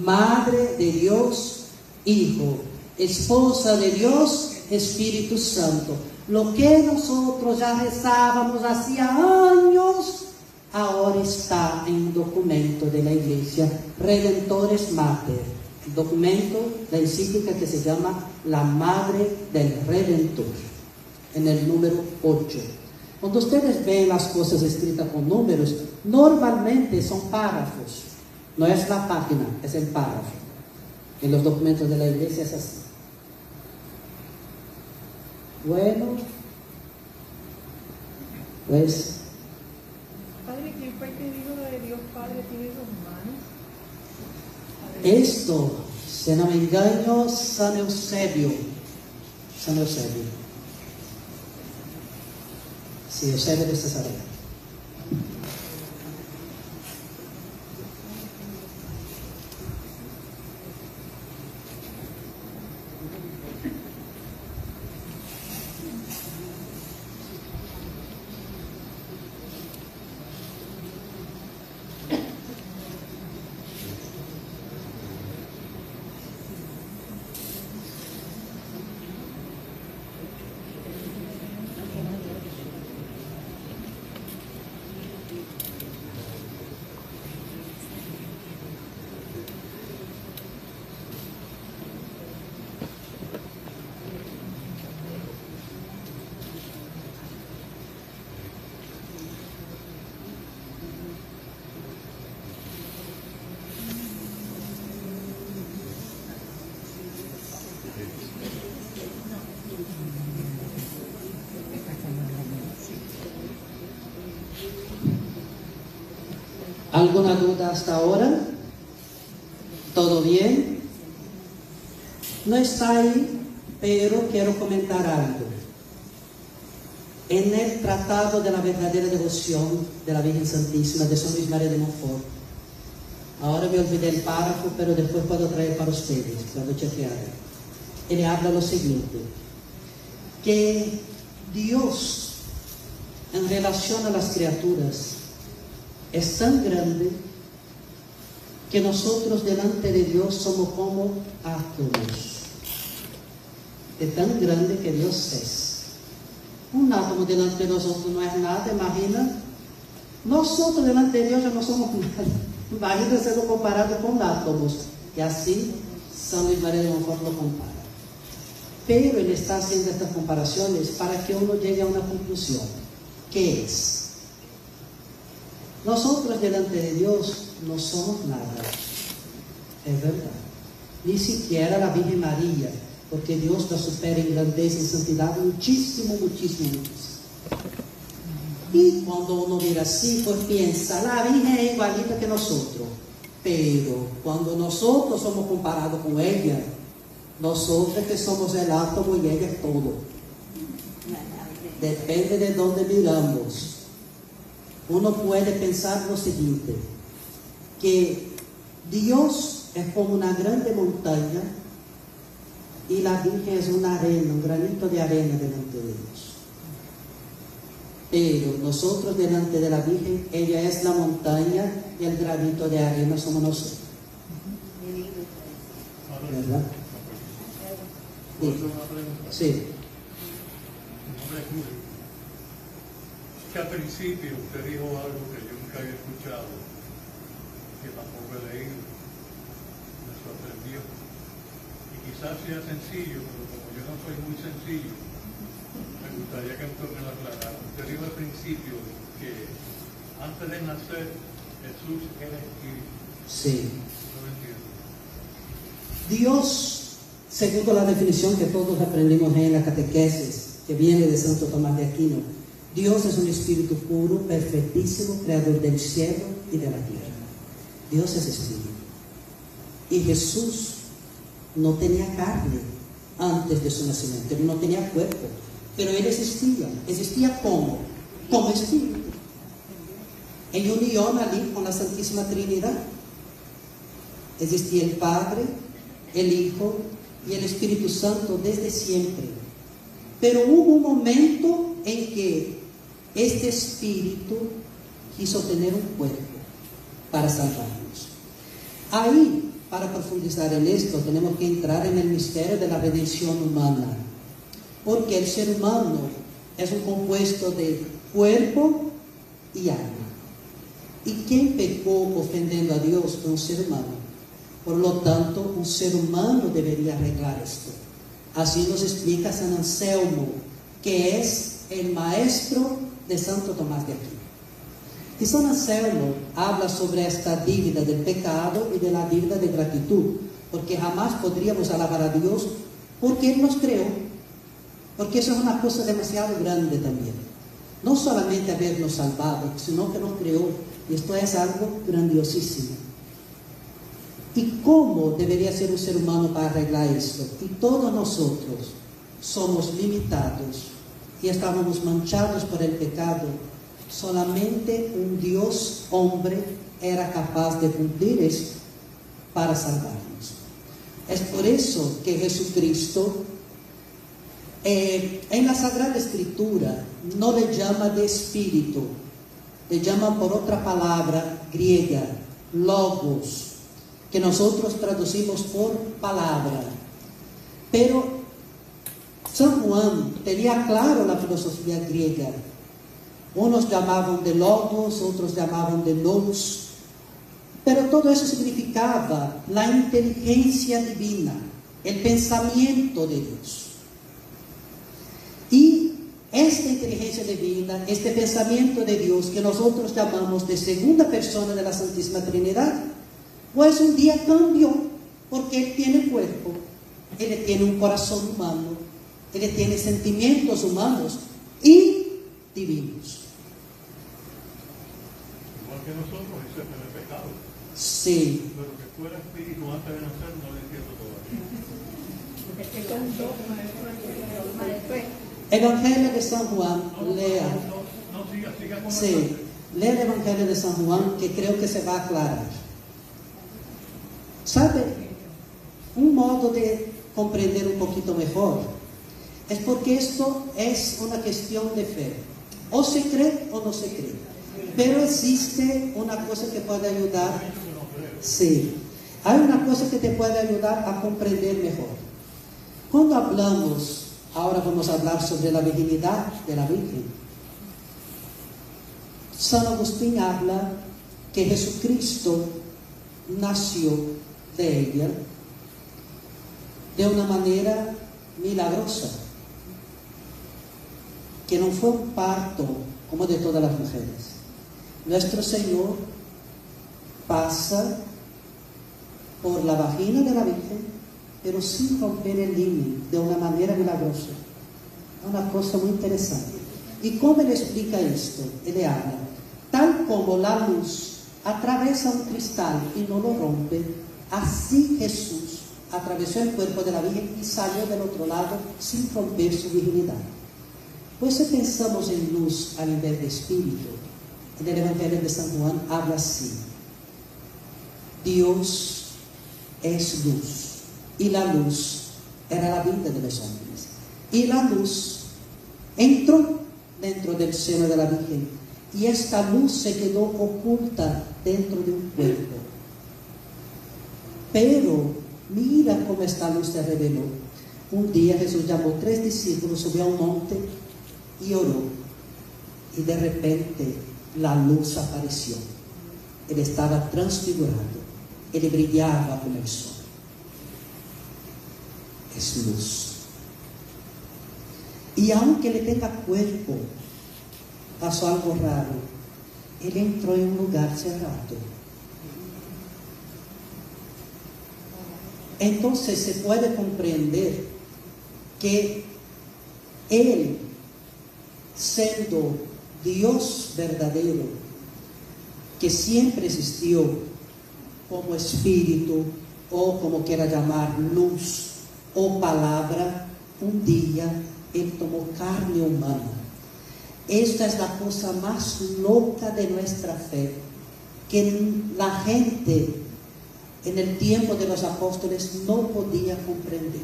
madre de Dios Hijo, esposa de Dios Espíritu Santo. Lo que nosotros ya rezábamos hacía años, ahora está en un documento de la Iglesia, Redentores Mater, el documento, la encíclica que se llama La Madre del Redentor, en el número 8. Cuando ustedes ven las cosas escritas con números, normalmente son párrafos, no es la página, es el párrafo. En los documentos de la Iglesia es así. Bueno, pues Padre, ¿quién fue el que dijo lo de Dios Padre tiene dos manos? Esto, se no me engaño, San Eusebio. San Eusebio. Sí, Eusebio de Cesarea. ¿Alguna duda hasta ahora? ¿Todo bien? No está ahí, pero quiero comentar algo. En el Tratado de la Verdadera Devoción de la Virgen Santísima de San Luis María de Montfort, ahora me olvidé el párrafo, pero después puedo traer para ustedes, cuando chequear. Él habla lo siguiente, que Dios, en relación a las criaturas, es tan grande que nosotros delante de Dios somos como átomos. Es tan grande que Dios es. Un átomo delante de nosotros no es nada, imagina. Nosotros delante de Dios ya no somos nada. Imagina siendo comparado con átomos. Y así San Luis María de Montfort lo compara. Pero él está haciendo estas comparaciones para que uno llegue a una conclusión. ¿Qué es? Nosotros delante de Dios no somos nada, es verdad. Ni siquiera la Virgen María, porque Dios la supera en grandeza y santidad muchísimo, muchísimo, muchísimo. Y cuando uno mira así, pues piensa, la Virgen es igualita que nosotros. Pero cuando nosotros somos comparados con ella, nosotros que somos el átomo y ella es todo. Depende de dónde miramos. Uno puede pensar lo siguiente, que Dios es como una grande montaña y la Virgen es una arena, un granito de arena delante de Dios. Pero nosotros delante de la Virgen, ella es la montaña y el granito de arena somos nosotros. ¿Verdad? Sí. Que al principio usted dijo algo que yo nunca había escuchado, que tampoco he leído, me sorprendió. Y quizás sea sencillo, pero como yo no soy muy sencillo, me gustaría que usted me lo aclarara. Usted dijo al principio que antes de nacer Jesús era espíritu. Sí. No lo entiendo. Dios, según la definición que todos aprendimos en la catequesis, que viene de Santo Tomás de Aquino, Dios es un espíritu puro, perfectísimo, creador del cielo y de la tierra. Dios es espíritu. Y Jesús no tenía carne antes de su nacimiento, él no tenía cuerpo, pero él existía. ¿Existía cómo? Como espíritu. En unión allí con la Santísima Trinidad. Existía el Padre, el Hijo y el Espíritu Santo desde siempre. Pero hubo un momento en que este espíritu quiso tener un cuerpo para salvarnos. Ahí, para profundizar en esto, tenemos que entrar en el misterio de la redención humana, porque el ser humano es un compuesto de cuerpo y alma. ¿Y quién pecó ofendiendo a Dios? Fue un ser humano. Por lo tanto, un ser humano debería arreglar esto. Así nos explica San Anselmo, que es el maestro de Santo Tomás de Aquino. Y San Anselmo habla sobre esta dívida del pecado y de la dívida de gratitud, porque jamás podríamos alabar a Dios porque Él nos creó, porque eso es una cosa demasiado grande también. No solamente habernos salvado, sino que nos creó, y esto es algo grandiosísimo. ¿Y cómo debería ser un ser humano para arreglar esto? Y todos nosotros somos limitados y estábamos manchados por el pecado. Solamente un Dios hombre era capaz de cumplir esto para salvarnos. Es por eso que Jesucristo en la Sagrada Escritura no le llama de espíritu, le llama por otra palabra griega, logos, que nosotros traducimos por palabra. Pero San Juan tenía claro la filosofía griega. Unos llamaban de logos, otros llamaban de nous, pero todo eso significaba la inteligencia divina, el pensamiento de Dios. Y esta inteligencia divina, este pensamiento de Dios que nosotros llamamos de segunda persona de la Santísima Trinidad, pues un día cambió, porque Él tiene cuerpo, Él tiene un corazón humano, Él tiene sentimientos humanos y divinos. Igual que nosotros, eso es el pecado. Sí. Pero que fuera espíritu antes de nacer no lo entiendo todavía. Evangelio de San Juan, lea. No, siga con Sí, lea el Evangelio de San Juan, que creo que se va a aclarar. ¿Sabe? Un modo de comprender un poquito mejor es porque esto es una cuestión de fe. O se cree o no se cree. Pero existe una cosa que puede ayudar. Sí, hay una cosa que te puede ayudar a comprender mejor. Cuando hablamos, ahora vamos a hablar sobre la virginidad de la Virgen. San Agustín habla que Jesucristo nació de ella de una manera milagrosa, que no fue un parto como de todas las mujeres. Nuestro Señor pasa por la vagina de la Virgen, pero sin romper el límite, de una manera milagrosa. Una cosa muy interesante. ¿Y cómo Él explica esto? Él le habla, tal como la luz atraviesa un cristal y no lo rompe, así Jesús atravesó el cuerpo de la Virgen y salió del otro lado sin romper su virginidad. Pues si pensamos en luz a nivel de espíritu, en el Evangelio de San Juan habla así: Dios es luz, y la luz era la vida de los hombres, y la luz entró dentro del seno de la Virgen, y esta luz se quedó oculta dentro de un cuerpo. Pero mira cómo esta luz se reveló. Un día Jesús llamó 3 discípulos, subió a un monte y oró, y de repente la luz apareció. Él estaba transfigurado, él brillaba como el sol. Es luz. Y aunque le tenga cuerpo, pasó algo raro. Él entró en un lugar cerrado. Entonces se puede comprender que Él, siendo Dios verdadero, que siempre existió como espíritu, o como quiera llamar, luz o palabra, un día Él tomó carne humana. Esta es la cosa más loca de nuestra fe, que la gente en el tiempo de los apóstoles no podía comprender.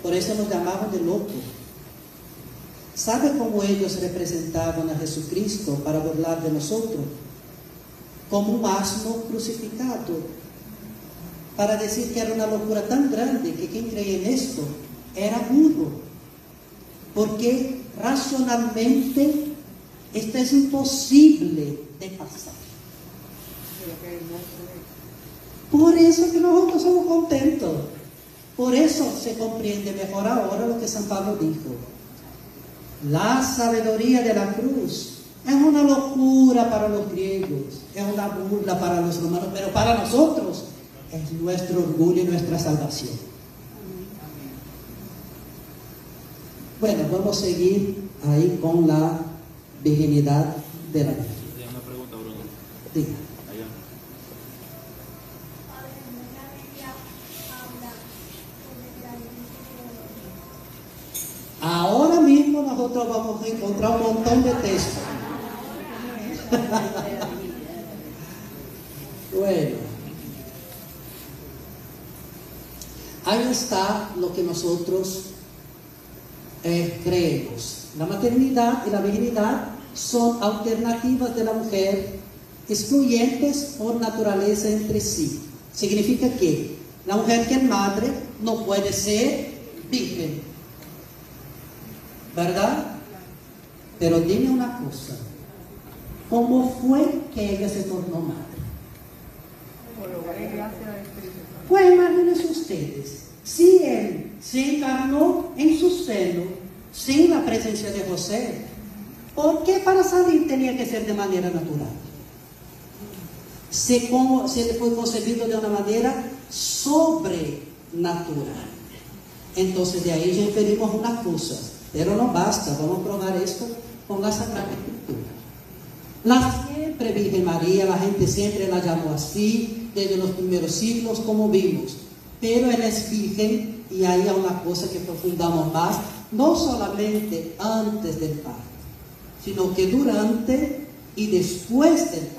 Por eso nos llamaban de locos. ¿Sabe cómo ellos representaban a Jesucristo para burlar de nosotros? Como un asno crucificado, para decir que era una locura tan grande que quien creía en esto era burro, porque racionalmente esto es imposible de pasar. Por eso que nosotros somos contentos. Por eso se comprende mejor ahora lo que San Pablo dijo: la sabiduría de la cruz es una locura para los griegos, es una burla para los romanos, pero para nosotros es nuestro orgullo y nuestra salvación. Bueno, vamos a seguir ahí con la virginidad de la Virgen. Una pregunta, Bruno. Diga. Allá. nosotros vamos a encontrar un montón de textos. Bueno, ahí está lo que nosotros creemos. La maternidad y la virginidad son alternativas de la mujer, excluyentes por naturaleza entre sí. Significa que la mujer que es madre no puede ser virgen, ¿verdad? Pero dime una cosa, ¿cómo fue que ella se tornó madre? Pues imagínense ustedes, si él se encarnó en su seno sin la presencia de José, ¿por qué para salir tenía que ser de manera natural? Se le fue concebido de una manera sobrenatural. Entonces de ahí ya inferimos unas cosas, pero no basta, vamos a probar esto con la Sagrada Escritura. La siempre Virgen María, la gente siempre la llamó así, desde los primeros siglos, como vimos, pero ella es virgen, y ahí hay una cosa que profundamos más, no solamente antes del parto, sino que durante y después del parto.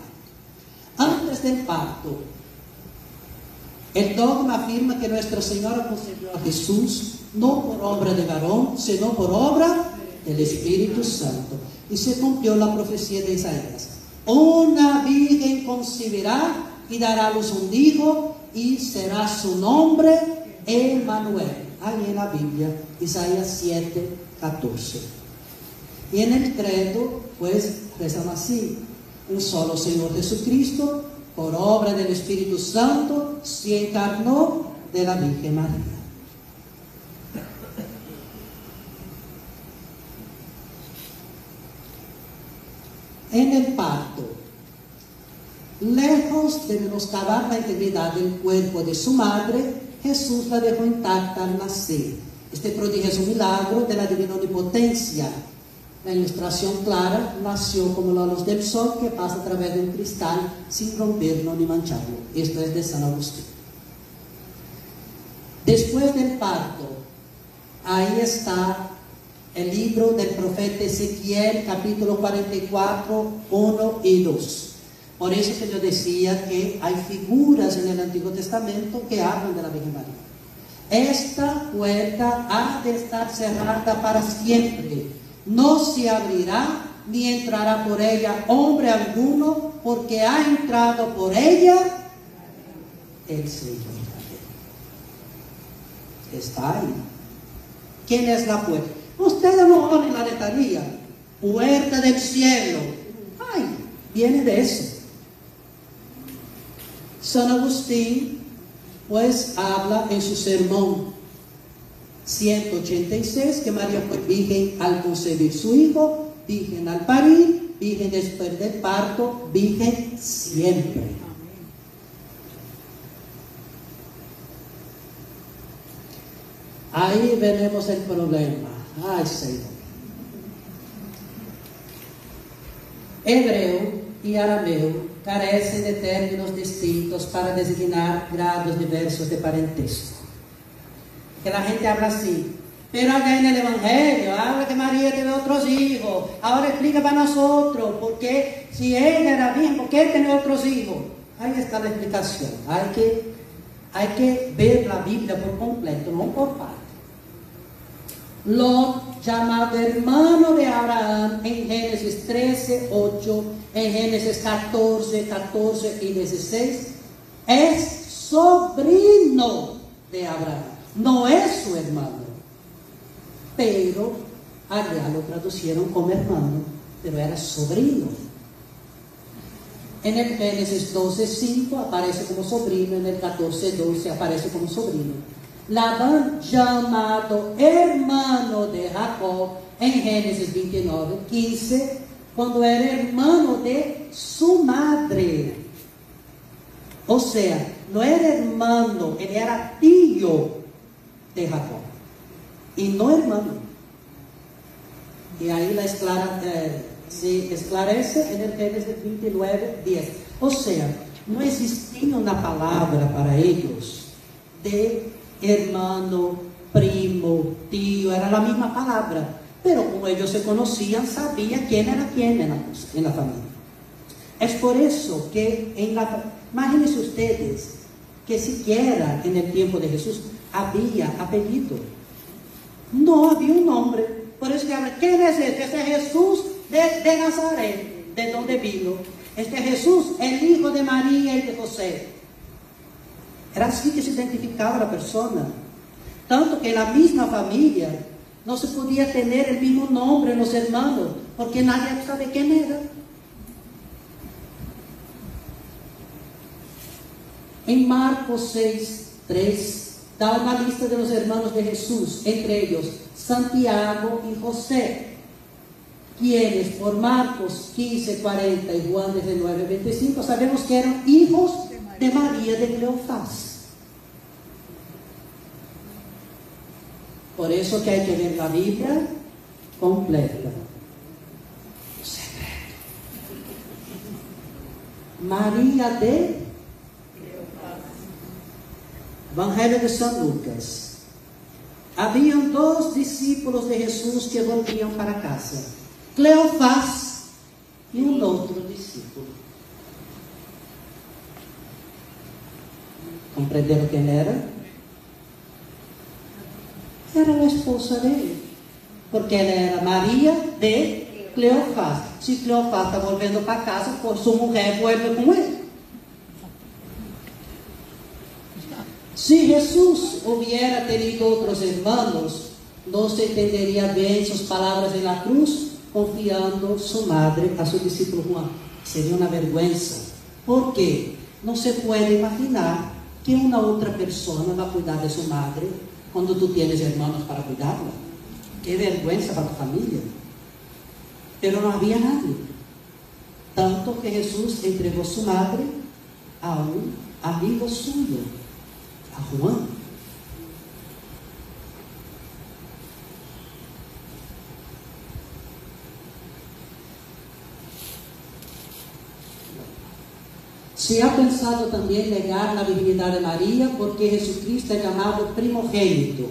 Antes del parto, el dogma afirma que Nuestra Señora concebió a Jesús no por obra de varón, sino por obra del Espíritu Santo. Y se cumplió la profecía de Isaías. Una virgen concebirá y dará a luz un hijo, y será su nombre Emmanuel. Ahí en la Biblia, Isaías 7:14. Y en el credo, pues, rezamos así: un solo Señor Jesucristo, por obra del Espíritu Santo, se encarnó de la Virgen María. En el parto, lejos de menoscabar la integridad del cuerpo de su madre, Jesús la dejó intacta al nacer. Este prodigioso milagro de la divina omnipotencia. La ilustración clara: nació como la luz del sol que pasa a través de un cristal sin romperlo ni mancharlo. Esto es de San Agustín. Después del parto, ahí está el libro del profeta Ezequiel, capítulo 44, 1 y 2. Por eso que yo decía que hay figuras en el Antiguo Testamento que hablan de la Virgen María. Esta puerta ha de estar cerrada para siempre. No se abrirá ni entrará por ella hombre alguno, porque ha entrado por ella el Señor. Está ahí. ¿Quién es la puerta? Ustedes no ponen la letanía, puerta del cielo. Ay, viene de eso. San Agustín, pues, habla en su sermón 186 que María fue virgen al concebir su hijo, virgen al parir, virgen después del parto, virgen siempre. Ahí veremos el problema. Ay, Señor. Hebreo y arameo carecen de términos distintos para designar grados diversos de parentesco. Que la gente habla así, pero allá en el Evangelio habla que María tiene otros hijos. Ahora explica para nosotros por qué, si ella era virgen, ¿por qué tiene otros hijos? Ahí está la explicación. Hay que ver la Biblia por completo, no por parte. Lot, llamado hermano de Abraham en Génesis 13, 8, en Génesis 14, 14 y 16, es sobrino de Abraham. No es su hermano, pero allá lo traducieron como hermano, pero era sobrino. En el Génesis 12:5 aparece como sobrino, en el 14:12 aparece como sobrino. Labán, llamado hermano de Jacob, en Génesis 29:15, cuando era hermano de su madre. O sea, no era hermano, él era tío de Jacob, y no hermano. Y ahí se esclarece en el Génesis 29:10. O sea, no existía una palabra para ellos de hermano, primo, tío, era la misma palabra. pero como ellos se conocían, sabían quién era quién en la familia. Es por eso que imagínense ustedes que siquiera en el tiempo de Jesús había apellido. No había un nombre. Por eso que habla, ¿quién es este? Este es Jesús de Nazaret, de donde vino. Este es Jesús, el hijo de María y de José. Era así que se identificaba la persona. Tanto que en la misma familia no se podía tener el mismo nombre en los hermanos, porque nadie sabe quién era. En Marcos 6:3 da una lista de los hermanos de Jesús, entre ellos Santiago y José, quienes por Marcos 15:40 y Juan 19:25 sabemos que eran hijos de María de Cleofás. Por eso que hay que ver la Biblia completa. Secreto. María de Evangelio de San Lucas. Habían 2 discípulos de Jesús que volvían para casa, Cleofás y un otro discípulo. ¿Comprendieron quién era? Era la esposa de él, porque ella era María de Cleofás. Si Cleofás está volviendo para casa, pues su mujer vuelve con él. Si Jesús hubiera tenido otros hermanos, no se entendería bien sus palabras en la cruz, confiando su madre a su discípulo Juan. Sería una vergüenza, porque no se puede imaginar que una otra persona va a cuidar de su madre cuando tú tienes hermanos para cuidarla. Qué vergüenza para tu familia. Pero no había nadie. Tanto que Jesús entregó su madre a un amigo suyo, a Juan. Se ha pensado también negar la divinidad de María porque Jesucristo es llamado primogénito.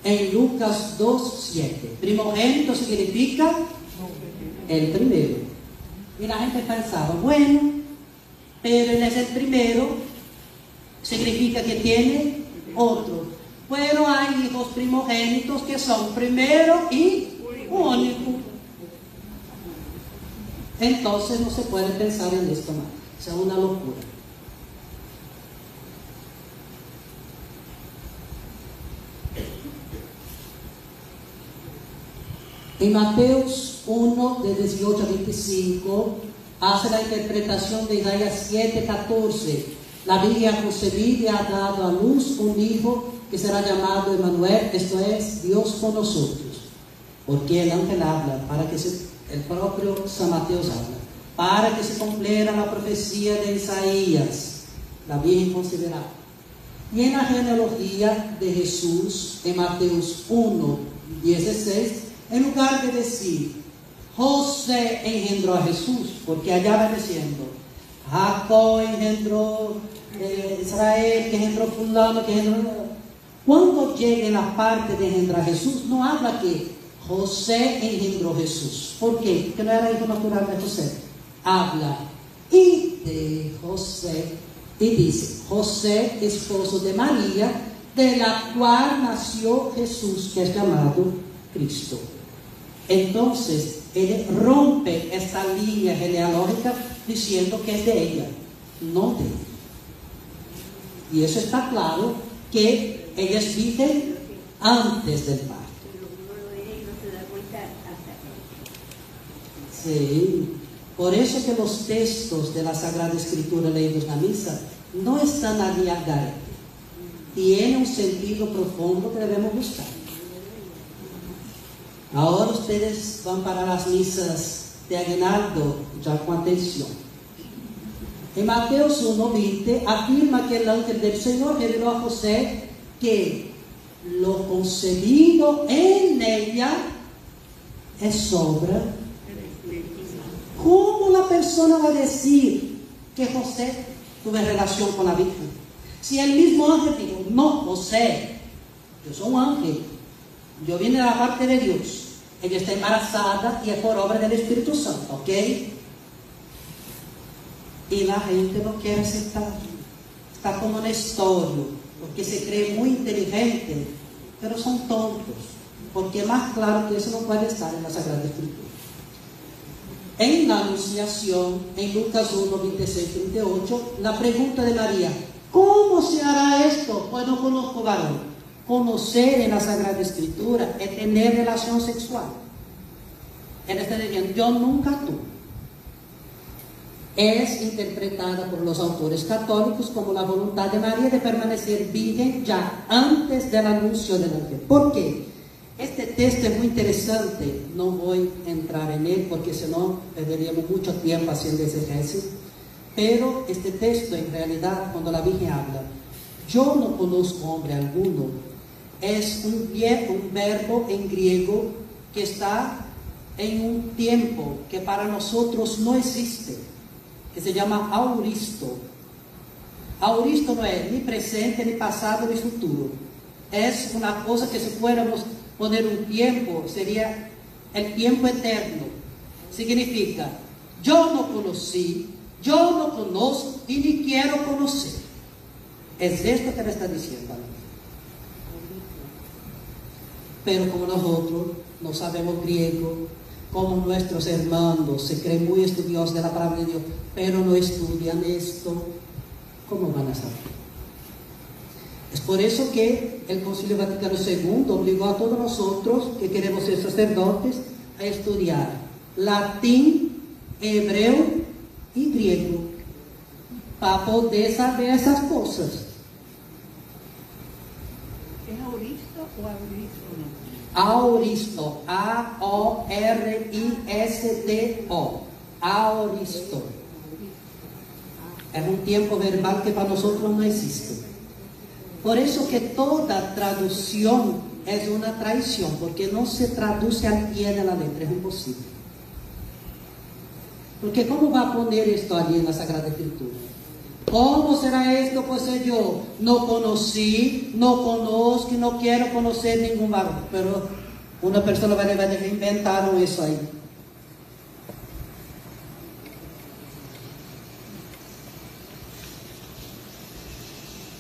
En Lucas 2:7. Primogénito significa el primero. Y la gente pensaba, bueno, pero él es el primero, significa que tiene otro. Pero hay hijos primogénitos que son primero y único. Entonces no se puede pensar en esto más. Es una locura. En Mateos 1, de 18 a 25, hace la interpretación de Isaías 7:14. La Virgen ha concebido y ha dado a luz un hijo que será llamado Emmanuel, esto es, Dios con nosotros. Porque el ángel habla, el propio San Mateo habla, para que se cumpliera la profecía de Isaías, la Virgen concebirá. Y en la genealogía de Jesús, en Mateos 1:16, en lugar de decir José engendró a Jesús, porque allá va diciendo Jacob engendró Israel, que engendró fulano, que engendró. Cuando llegue la parte de engendrar a Jesús, no habla que José engendró a Jesús. ¿Por qué? Porque no era hijo natural de José. Habla y de José, y dice José, esposo de María, de la cual nació Jesús, que es llamado Cristo. Entonces él rompe esta línea genealógica diciendo que es de ella, no de él. Y eso está claro, que ellas viven antes del parto. Sí. Por eso que los textos de la Sagrada Escritura leídos en la misa no están allí al garete. Tiene un sentido profundo que debemos buscar. Ahora ustedes van para las misas de aguinaldo ya con atención. En Mateos 1:20 afirma que el ángel del Señor reveló a José que lo concebido en ella es obra. ¿Cómo la persona va a decir que José tuvo relación con la Virgen? Si el mismo ángel dijo, no, José, yo soy un ángel, yo vine de la parte de Dios. ella está embarazada y es por obra del Espíritu Santo, ¿ok? Y la gente no quiere aceptar, está como Nestorio, porque se cree muy inteligente, pero son tontos, porque más claro que eso no puede estar en la Sagrada Escritura. En la Anunciación, en Lucas 1, 26, 38, la pregunta de María: ¿cómo se hará esto? Pues no conozco varón. Conocer en la Sagrada Escritura es tener relación sexual. Él está diciendo: yo nunca tuve. Es interpretada por los autores católicos como la voluntad de María de permanecer virgen ya antes del anuncio del ángel. ¿Por qué? Este texto es muy interesante, no voy a entrar en él porque si no perderíamos mucho tiempo haciendo exégesis, pero este texto en realidad, cuando la Virgen habla, yo no conozco hombre alguno, es un verbo en griego que está en un tiempo que para nosotros no existe, que se llama auristo. Auristo no es ni presente, ni pasado, ni futuro. Es una cosa que si fuéramos poner un tiempo, sería el tiempo eterno. Significa: yo no conocí, yo no conozco y ni quiero conocer. Es esto que le está diciendo. Pero como nosotros no sabemos griego, como nuestros hermanos se creen muy estudiosos de la palabra de Dios, pero no estudian esto, ¿cómo van a saber? Es por eso que el Concilio Vaticano II obligó a todos nosotros que queremos ser sacerdotes a estudiar latín, hebreo y griego para poder saber esas cosas. ¿Es auristo o auristo? Auristo, A-O-R-I-S-T-O, auristo. Es un tiempo verbal que para nosotros no existe. Por eso que toda traducción es una traición, porque no se traduce al pie de la letra, es imposible. Porque ¿cómo va a poner esto allí en la Sagrada Escritura? ¿Cómo será esto? Pues yo no conocí, no conozco y no quiero conocer ningún varón. Pero una persona va a decir: inventaron eso ahí.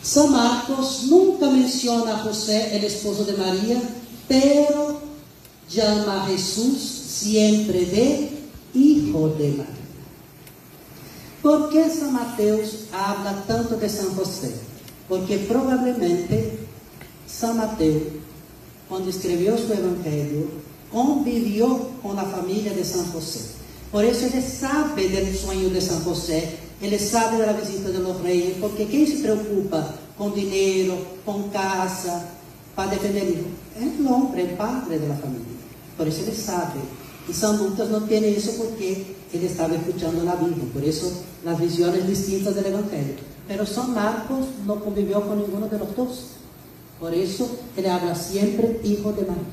San Marcos nunca menciona a José, el esposo de María, pero llama a Jesús siempre de Hijo de María. ¿Por qué San Mateo habla tanto de San José? Porque probablemente San Mateo, cuando escribió su Evangelio, convivió con la familia de San José. Por eso él sabe del sueño de San José, él sabe de la visita de los reyes, porque ¿quién se preocupa con dinero, con casa, para defender el hijo? Es el hombre, el padre de la familia. Por eso él sabe. Y San Lucas no tiene eso porque él estaba escuchando a la Virgen. Por eso las visiones distintas del Evangelio. Pero San Marcos no convivió con ninguno de los dos. Por eso él habla siempre Hijo de María.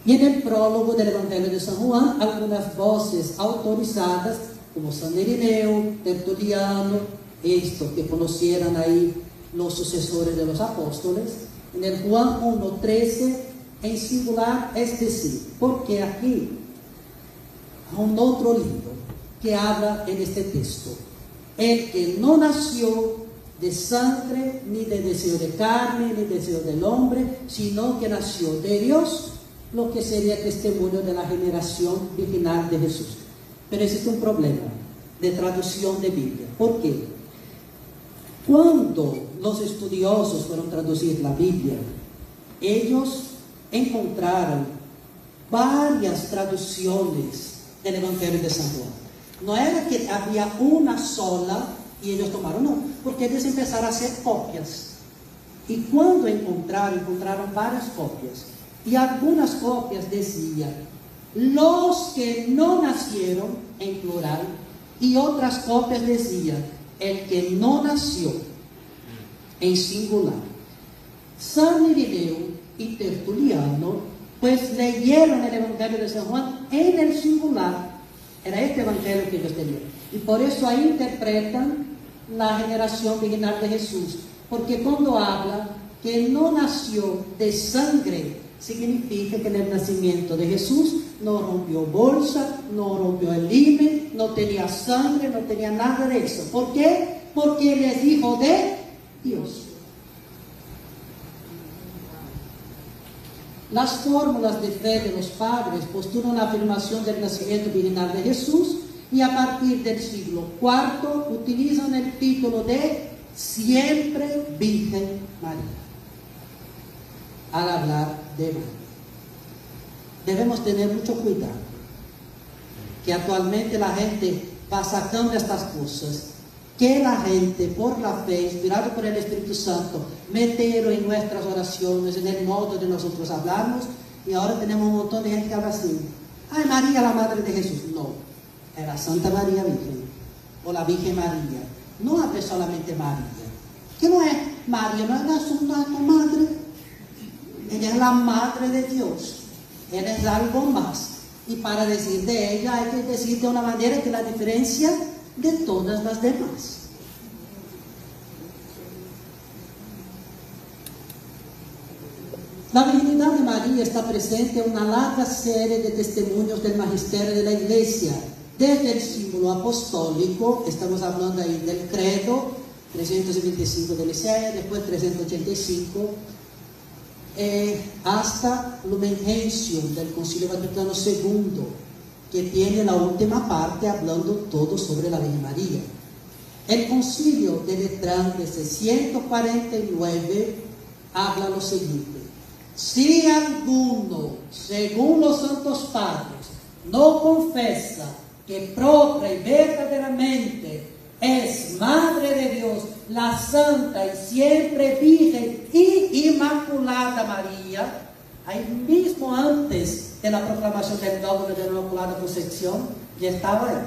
Y en el prólogo del Evangelio de San Juan, algunas voces autorizadas, como San Irineo, Tertuliano, estos que conocieran ahí los sucesores de los apóstoles, en el Juan 1:13, en singular, es decir, porque aquí hay un otro libro que habla en este texto: el que no nació de sangre, ni de deseo de carne, ni de deseo del hombre, sino que nació de Dios, lo que sería testimonio de la generación virginal de Jesús. Pero existe un problema de traducción de Biblia. ¿Por qué? Cuando los estudiosos fueron a traducir la Biblia, ellos encontraron varias traducciones del Evangelio de San Juan. No era que había una sola y ellos tomaron, no, porque ellos empezaron a hacer copias. Y cuando encontraron varias copias. Y algunas copias decían: los que no nacieron, en plural, y otras copias decían: el que no nació, en singular. San Irineo y Tertuliano pues leyeron el Evangelio de San Juan en el singular. Era este Evangelio que ellos tenían. Y por eso ahí interpretan la generación virginal de Jesús. Porque cuando habla que no nació de sangre, significa que en el nacimiento de Jesús no rompió bolsa, no rompió el himen, no tenía sangre, no tenía nada de eso. ¿Por qué? Porque Él es hijo de Dios. Las fórmulas de fe de los padres postulan la afirmación del nacimiento virginal de Jesús y a partir del siglo IV utilizan el título de siempre Virgen María al hablar de María. Debemos tener mucho cuidado, que actualmente la gente va sacando estas cosas, que la gente por la fe, inspirado por el Espíritu Santo, metieron en nuestras oraciones, en el modo de nosotros hablarnos, y ahora tenemos un montón de gente que habla así: ay, María, la madre de Jesús. No, era Santa María Virgen, o la Virgen María. No habla solamente María, que no es María, no es su madre. Ella es la madre de Dios, ella es algo más, y para decir de ella hay que decir de una manera que la diferencia de todas las demás. La virginidad de María está presente en una larga serie de testimonios del magisterio de la Iglesia, desde el símbolo apostólico, estamos hablando ahí del credo, 325 de Nicea, después 385, hasta Lumen Gentium del Concilio Vaticano II, que tiene la última parte hablando todo sobre la Virgen María. El Concilio de Letrán de 649 habla lo siguiente: si alguno, según los santos padres, no confesa que propia y verdaderamente es Madre de Dios, la Santa y siempre Virgen y Inmaculada María, ahí mismo antes de la proclamación del dogma de la Inmaculada Concepción, ya estaba ahí.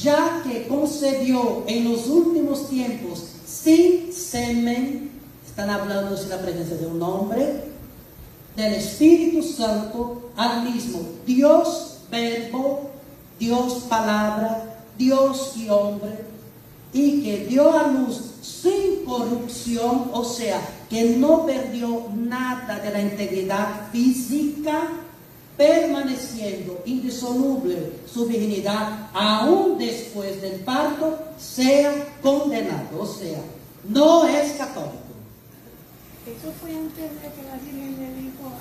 Ya que concedió en los últimos tiempos sin semen, están hablando de la presencia de un hombre, del Espíritu Santo, al mismo Dios Verbo, Dios Palabra, Dios y hombre, y que dio a luz sin corrupción, o sea, que no perdió nada de la integridad física, permaneciendo indisoluble su virginidad aún después del parto, sea condenado, o sea, no es católico. Eso fue antes de que la Virgen le dijo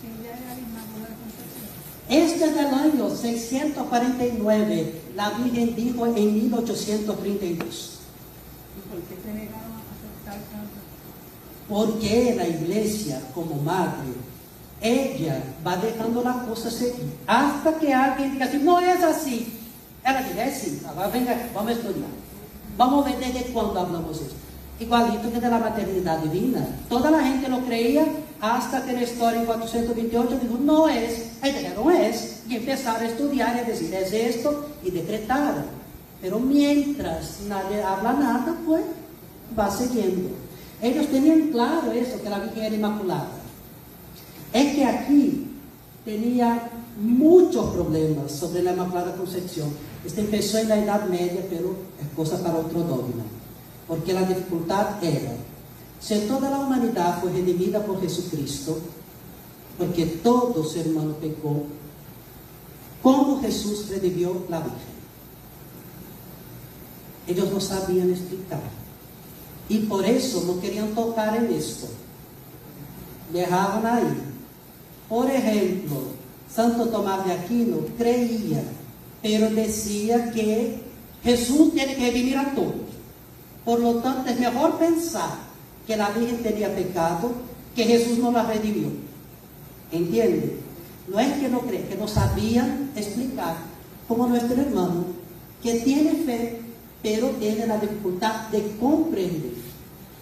que ella era la Inmaculada Concepción. Este es del año 649, la Virgen dijo en 1832. ¿Y por qué se negaron a aceptar tanto? Porque la Iglesia, como madre, ella va dejando las cosas seguir hasta que alguien diga así: no es así. Ella dice: es sí, ahora venga, vamos a estudiar, vamos a ver desde cuándo hablamos esto. Igualito que de la maternidad divina, toda la gente lo creía hasta que Nestor en 428 dijo: no es, ella no es, y empezaron a estudiar y a decir: es esto, y decretaron. Pero mientras nadie habla nada, pues va siguiendo. Ellos tenían claro eso, que la Virgen era inmaculada. Es que aquí tenía muchos problemas sobre la Inmaculada Concepción. Esto empezó en la Edad Media, pero es cosa para otro dogma. Porque la dificultad era: si toda la humanidad fue redimida por Jesucristo, porque todo ser humano pecó, ¿cómo Jesús redimió la Virgen? Ellos no sabían explicar, y por eso no querían tocar en esto, dejaban ahí. Por ejemplo, Santo Tomás de Aquino creía, pero decía que Jesús tiene que redimir a todos. Por lo tanto, es mejor pensar que la Virgen tenía pecado, que Jesús no la redimió. ¿Entiende? No es que no creen, que no sabían explicar, como nuestro hermano, que tiene fe, pero tiene la dificultad de comprender.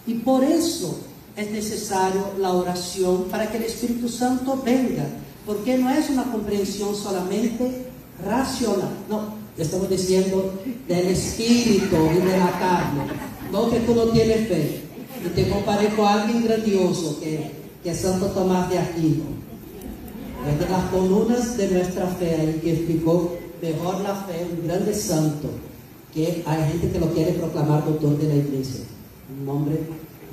Y por eso es necesario la oración para que el Espíritu Santo venga, porque no es una comprensión solamente racional, no, estamos diciendo del Espíritu y de la carne, no que tú no tienes fe. Y te comparé con alguien grandioso que es Santo Tomás de Aquino, es de las columnas de nuestra fe, ahí que explicó mejor la fe, un grande santo, que hay gente que lo quiere proclamar doctor de la Iglesia, un hombre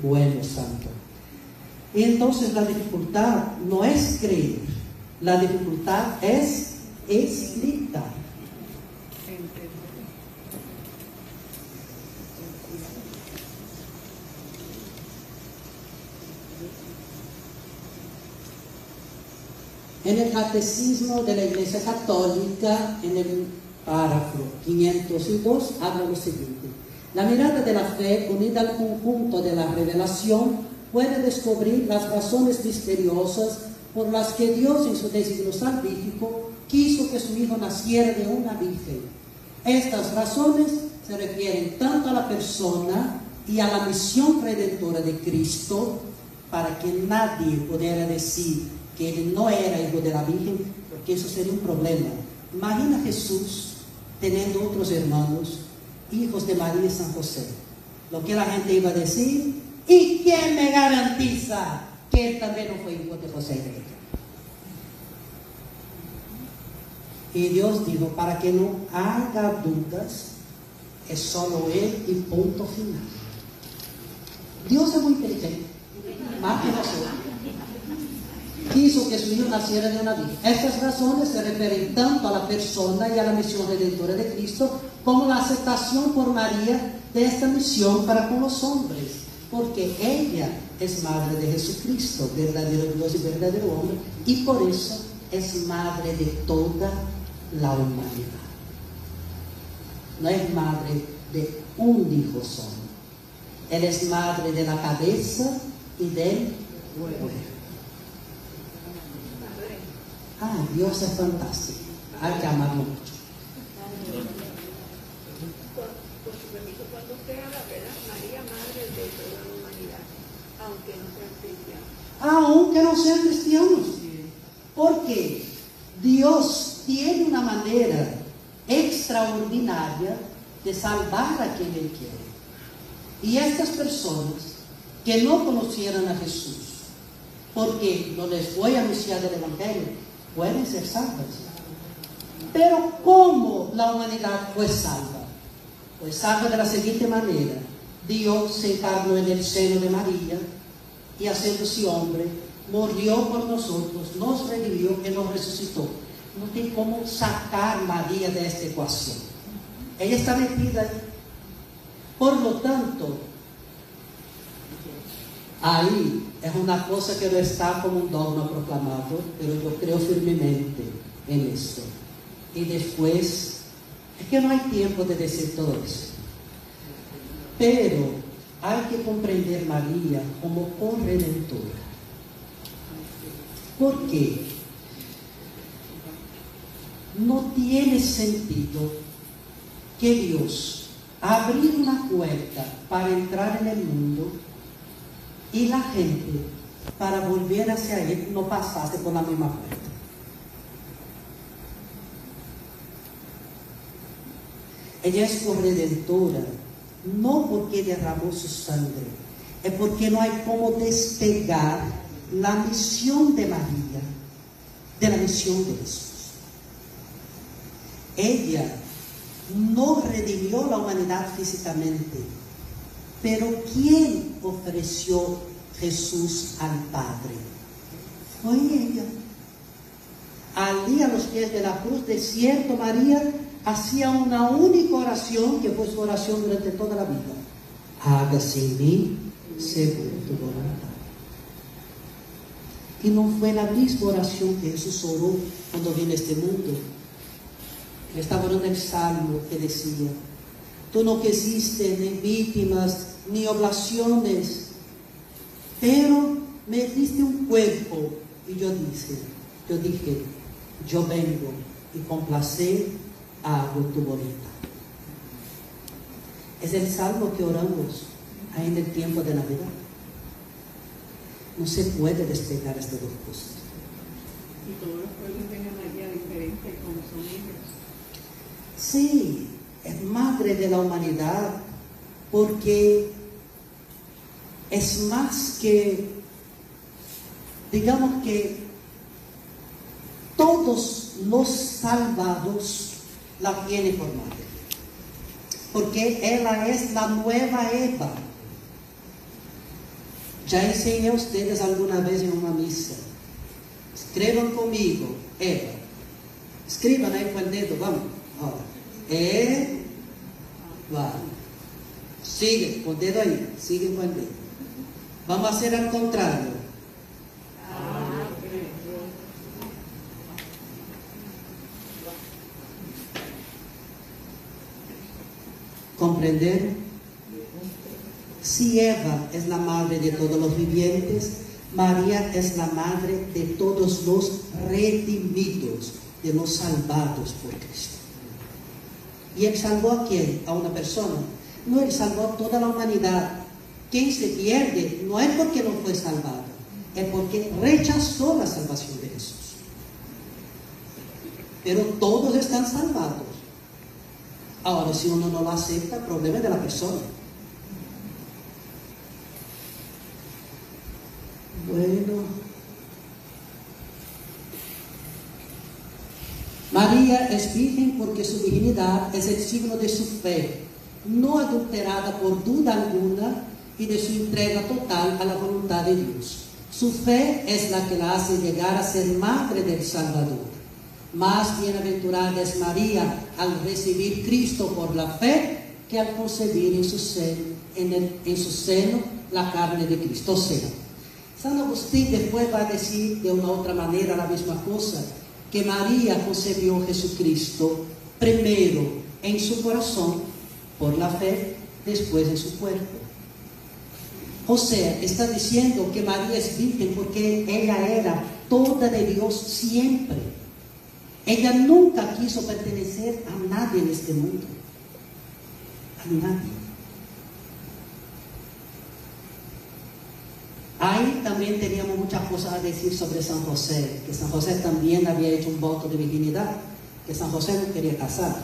bueno, santo. Y entonces la dificultad no es creer, la dificultad es explicar. En el Catecismo de la Iglesia Católica, en el párrafo 502, habla lo siguiente: la mirada de la fe, unida al conjunto de la revelación, puede descubrir las razones misteriosas por las que Dios, en su designio salvífico, quiso que su Hijo naciera de una virgen. Estas razones se refieren tanto a la persona y a la misión redentora de Cristo, para que nadie pudiera decir que él no era hijo de la Virgen, porque eso sería un problema. Imagina a Jesús teniendo otros hermanos, hijos de María y San José. Lo que la gente iba a decir: ¿y quién me garantiza que él también no fue hijo de José y de ella? Y Dios dijo: para que no haya dudas, es solo él y punto final. Dios es muy inteligente, más que nosotros. Quiso que su Hijo naciera de una virgen. Estas razones se refieren tanto a la persona y a la misión redentora de Cristo, como la aceptación por María de esta misión para con los hombres, porque ella es madre de Jesucristo, verdadero Dios y verdadero hombre, y por eso es madre de toda la humanidad. No es madre de un hijo solo. Él es madre de la cabeza y del cuerpo. Ah, Dios es fantástico. Hay que amarlo mucho. Por su permiso, cuando usted habla, ¿verdad? María, madre de toda la humanidad, aunque no sean cristianos. Aunque no sean cristianos. Porque Dios tiene una manera extraordinaria de salvar a quien Él quiere. Y estas personas que no conocieran a Jesús, porque no les voy a anunciar el Evangelio, pueden ser salvas. Pero ¿cómo la humanidad fue salva? Pues salva de la siguiente manera: Dios se encarnó en el seno de María y, haciéndose hombre, murió por nosotros, nos redimió y nos resucitó. No tiene cómo sacar María de esta ecuación. Ella está metida ahí. Por lo tanto, ahí es una cosa que no está como un dogma proclamado, pero yo creo firmemente en eso. Y después, es que no hay tiempo de decir todo eso, pero hay que comprender María como corredentora. ¿Por qué? No tiene sentido que Dios abrir una puerta para entrar en el mundo y la gente, para volver hacia Él, no pasase por la misma puerta. Ella es corredentora, no porque derramó su sangre, es porque no hay cómo despegar la misión de María de la misión de Jesús. Ella no redimió la humanidad físicamente, pero ¿quién ofreció Jesús al Padre? Fue ella. Allí a los pies de la cruz, de cierto, María hacía una única oración, que fue su oración durante toda la vida: hágase en mí según tu voluntad. Y no fue la misma oración que Jesús oró cuando vino a este mundo. Él estaba orando el Salmo que decía: tú no quisiste ni víctimas ni oblaciones, pero me diste un cuerpo. Y yo dije, yo vengo y con placer hago tu voluntad. Es el salmo que oramos ahí en el tiempo de Navidad. No se puede despegar estas dos cosas. Y todos los pueblos ven a María diferente, como son ellos. Sí, es madre de la humanidad, porque es más que, digamos que todos los salvados la tienen por madre, porque ella es la nueva Eva. Ya enseñé a ustedes alguna vez en una misa. Escriban conmigo, Eva. Escriban ahí con el dedo, vamos. Ahora. Eva. Sigue con el dedo ahí, sigue con el dedo. Vamos a hacer al contrario. ¿Comprender? Si Eva es la madre de todos los vivientes, María es la madre de todos los redimidos, de los salvados por Cristo. ¿Y Él salvó a quién? A una persona. No, Él salvó a toda la humanidad. Quien se pierde no es porque no fue salvado, es porque rechazó la salvación de Jesús. Pero todos están salvados. Ahora, si uno no lo acepta, el problema es de la persona. Bueno, María es virgen porque su virginidad es el signo de su fe, no adulterada por duda alguna, y de su entrega total a la voluntad de Dios. Su fe es la que la hace llegar a ser madre del Salvador. Más bienaventurada es María al recibir Cristo por la fe que al concebir en su seno la carne de Cristo. O sea, San Agustín después va a decir de una otra manera la misma cosa, que María concebió a Jesucristo primero en su corazón por la fe, después en su cuerpo. O sea, está diciendo que María es virgen porque ella era toda de Dios siempre. Ella nunca quiso pertenecer a nadie en este mundo. A nadie. Ahí también teníamos muchas cosas a decir sobre San José, que San José también había hecho un voto de virginidad, que San José no quería casar,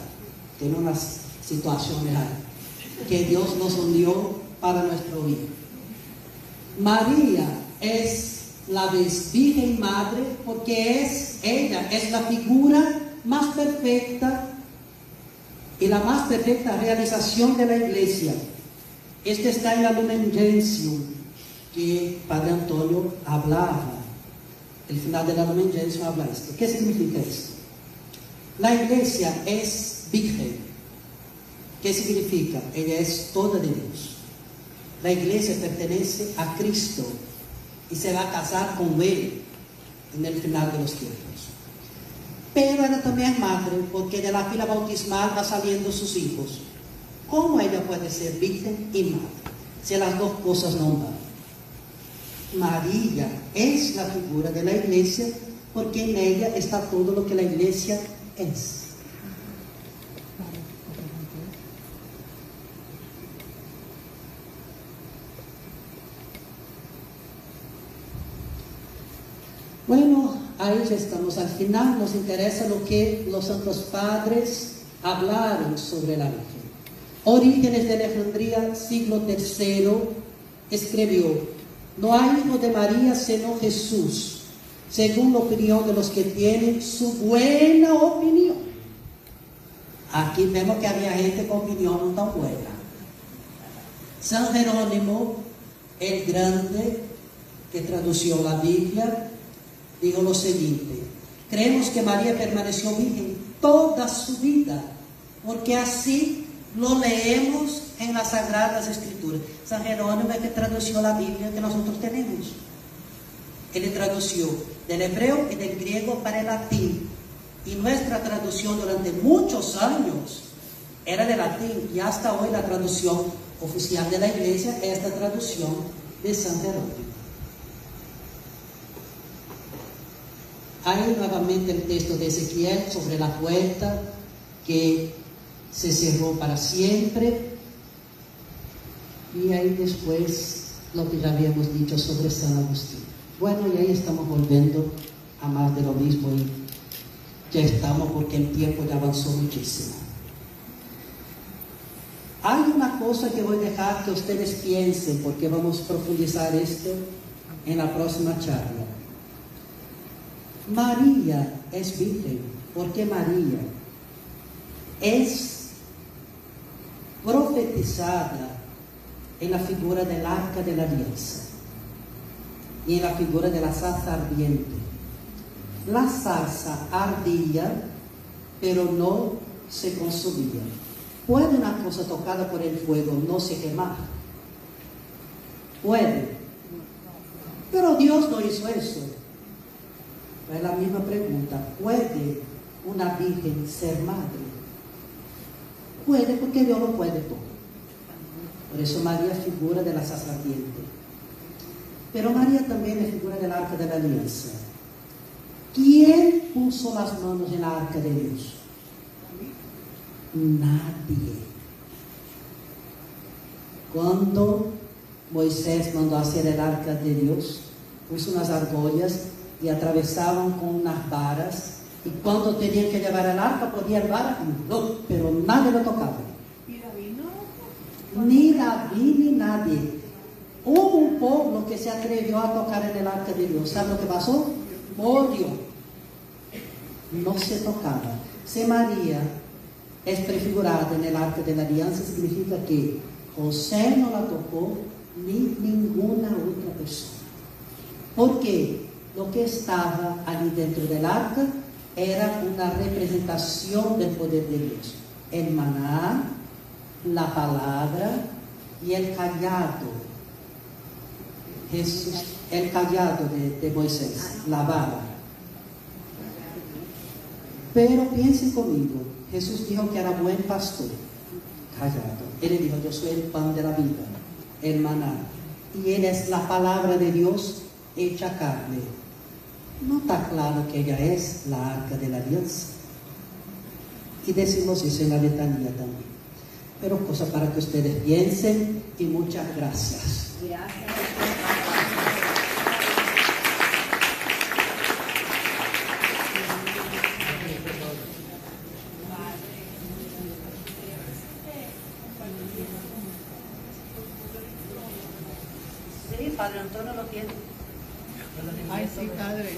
tiene unas situaciones ahí, que Dios nos unió para nuestro bien. María es la Virgen Madre porque ella es la figura más perfecta y la más perfecta realización de la Iglesia. Este está en la Lumen Gentium que Padre Antonio hablaba. El final de la Lumen Gentium habla esto. ¿Qué significa esto? La Iglesia es virgen. ¿Qué significa? Ella es toda de Dios. La Iglesia pertenece a Cristo y se va a casar con Él en el final de los tiempos. Pero ella también es madre, porque de la fila bautismal va saliendo sus hijos. ¿Cómo ella puede ser virgen y madre? Si las dos cosas no van. María es la figura de la Iglesia, porque en ella está todo lo que la Iglesia es. Bueno, ahí ya estamos al final. Nos interesa lo que los santos padres hablaron sobre la Virgen. Orígenes de Alejandría, siglo III, escribió: no hay hijo de María sino Jesús, según la opinión de los que tienen su buena opinión. Aquí vemos que había gente con opinión no tan buena. San Jerónimo, el grande, que tradució la Biblia, dijo lo siguiente: creemos que María permaneció virgen toda su vida, porque así lo leemos en las Sagradas Escrituras. San Jerónimo es que tradució la Biblia que nosotros tenemos. Él tradució del hebreo y del griego para el latín. Y nuestra traducción durante muchos años era de latín. Y hasta hoy la traducción oficial de la Iglesia es esta traducción de San Jerónimo. Hay nuevamente el texto de Ezequiel sobre la puerta que se cerró para siempre. Y ahí después lo que ya habíamos dicho sobre San Agustín. Bueno, y ahí estamos volviendo a más de lo mismo y ya estamos porque el tiempo ya avanzó muchísimo. Hay una cosa que voy a dejar que ustedes piensen, porque vamos a profundizar esto en la próxima charla. María es virgen porque María es profetizada en la figura del arca de la alianza. y en la figura de la zarza ardiente. La zarza ardía, pero no se consumía. ¿Puede una cosa tocada por el fuego no se quemar? Puede. Pero Dios no hizo eso. Es la misma pregunta. ¿Puede una virgen ser madre? Puede, porque Dios lo puede todo. Por eso María es figura de la zarza ardiente. Pero María también es figura del arca de la alianza. ¿Quién puso las manos en la arca de Dios? Nadie. Cuando Moisés mandó hacer el arca de Dios, puso unas argollas y atravesaban con unas varas, y cuando tenían que llevar el arca podían llevar, no, pero nadie lo tocaba. ¿Y David no? Ni David ni nadie. Hubo un pueblo que se atrevió a tocar en el arca de Dios. ¿Sabe lo que pasó? Murió. No se tocaba. Si María es prefigurada en el arca de la alianza, significa que José no la tocó ni ninguna otra persona. Porque lo que estaba allí dentro del arca era una representación del poder de Dios. El maná, la palabra y el callado. Jesús, el callado de Moisés, la vara. Pero piensen conmigo, Jesús dijo que era buen pastor, callado. Él dijo, yo soy el pan de la vida, el maná. Y Él es la palabra de Dios hecha carne. No está claro que ella es la arca de la alianza. Y decimos eso en la letanía también. Pero cosas para que ustedes piensen, y muchas gracias. Sí, Padre Antonio lo tiene. Ay, sí, padre.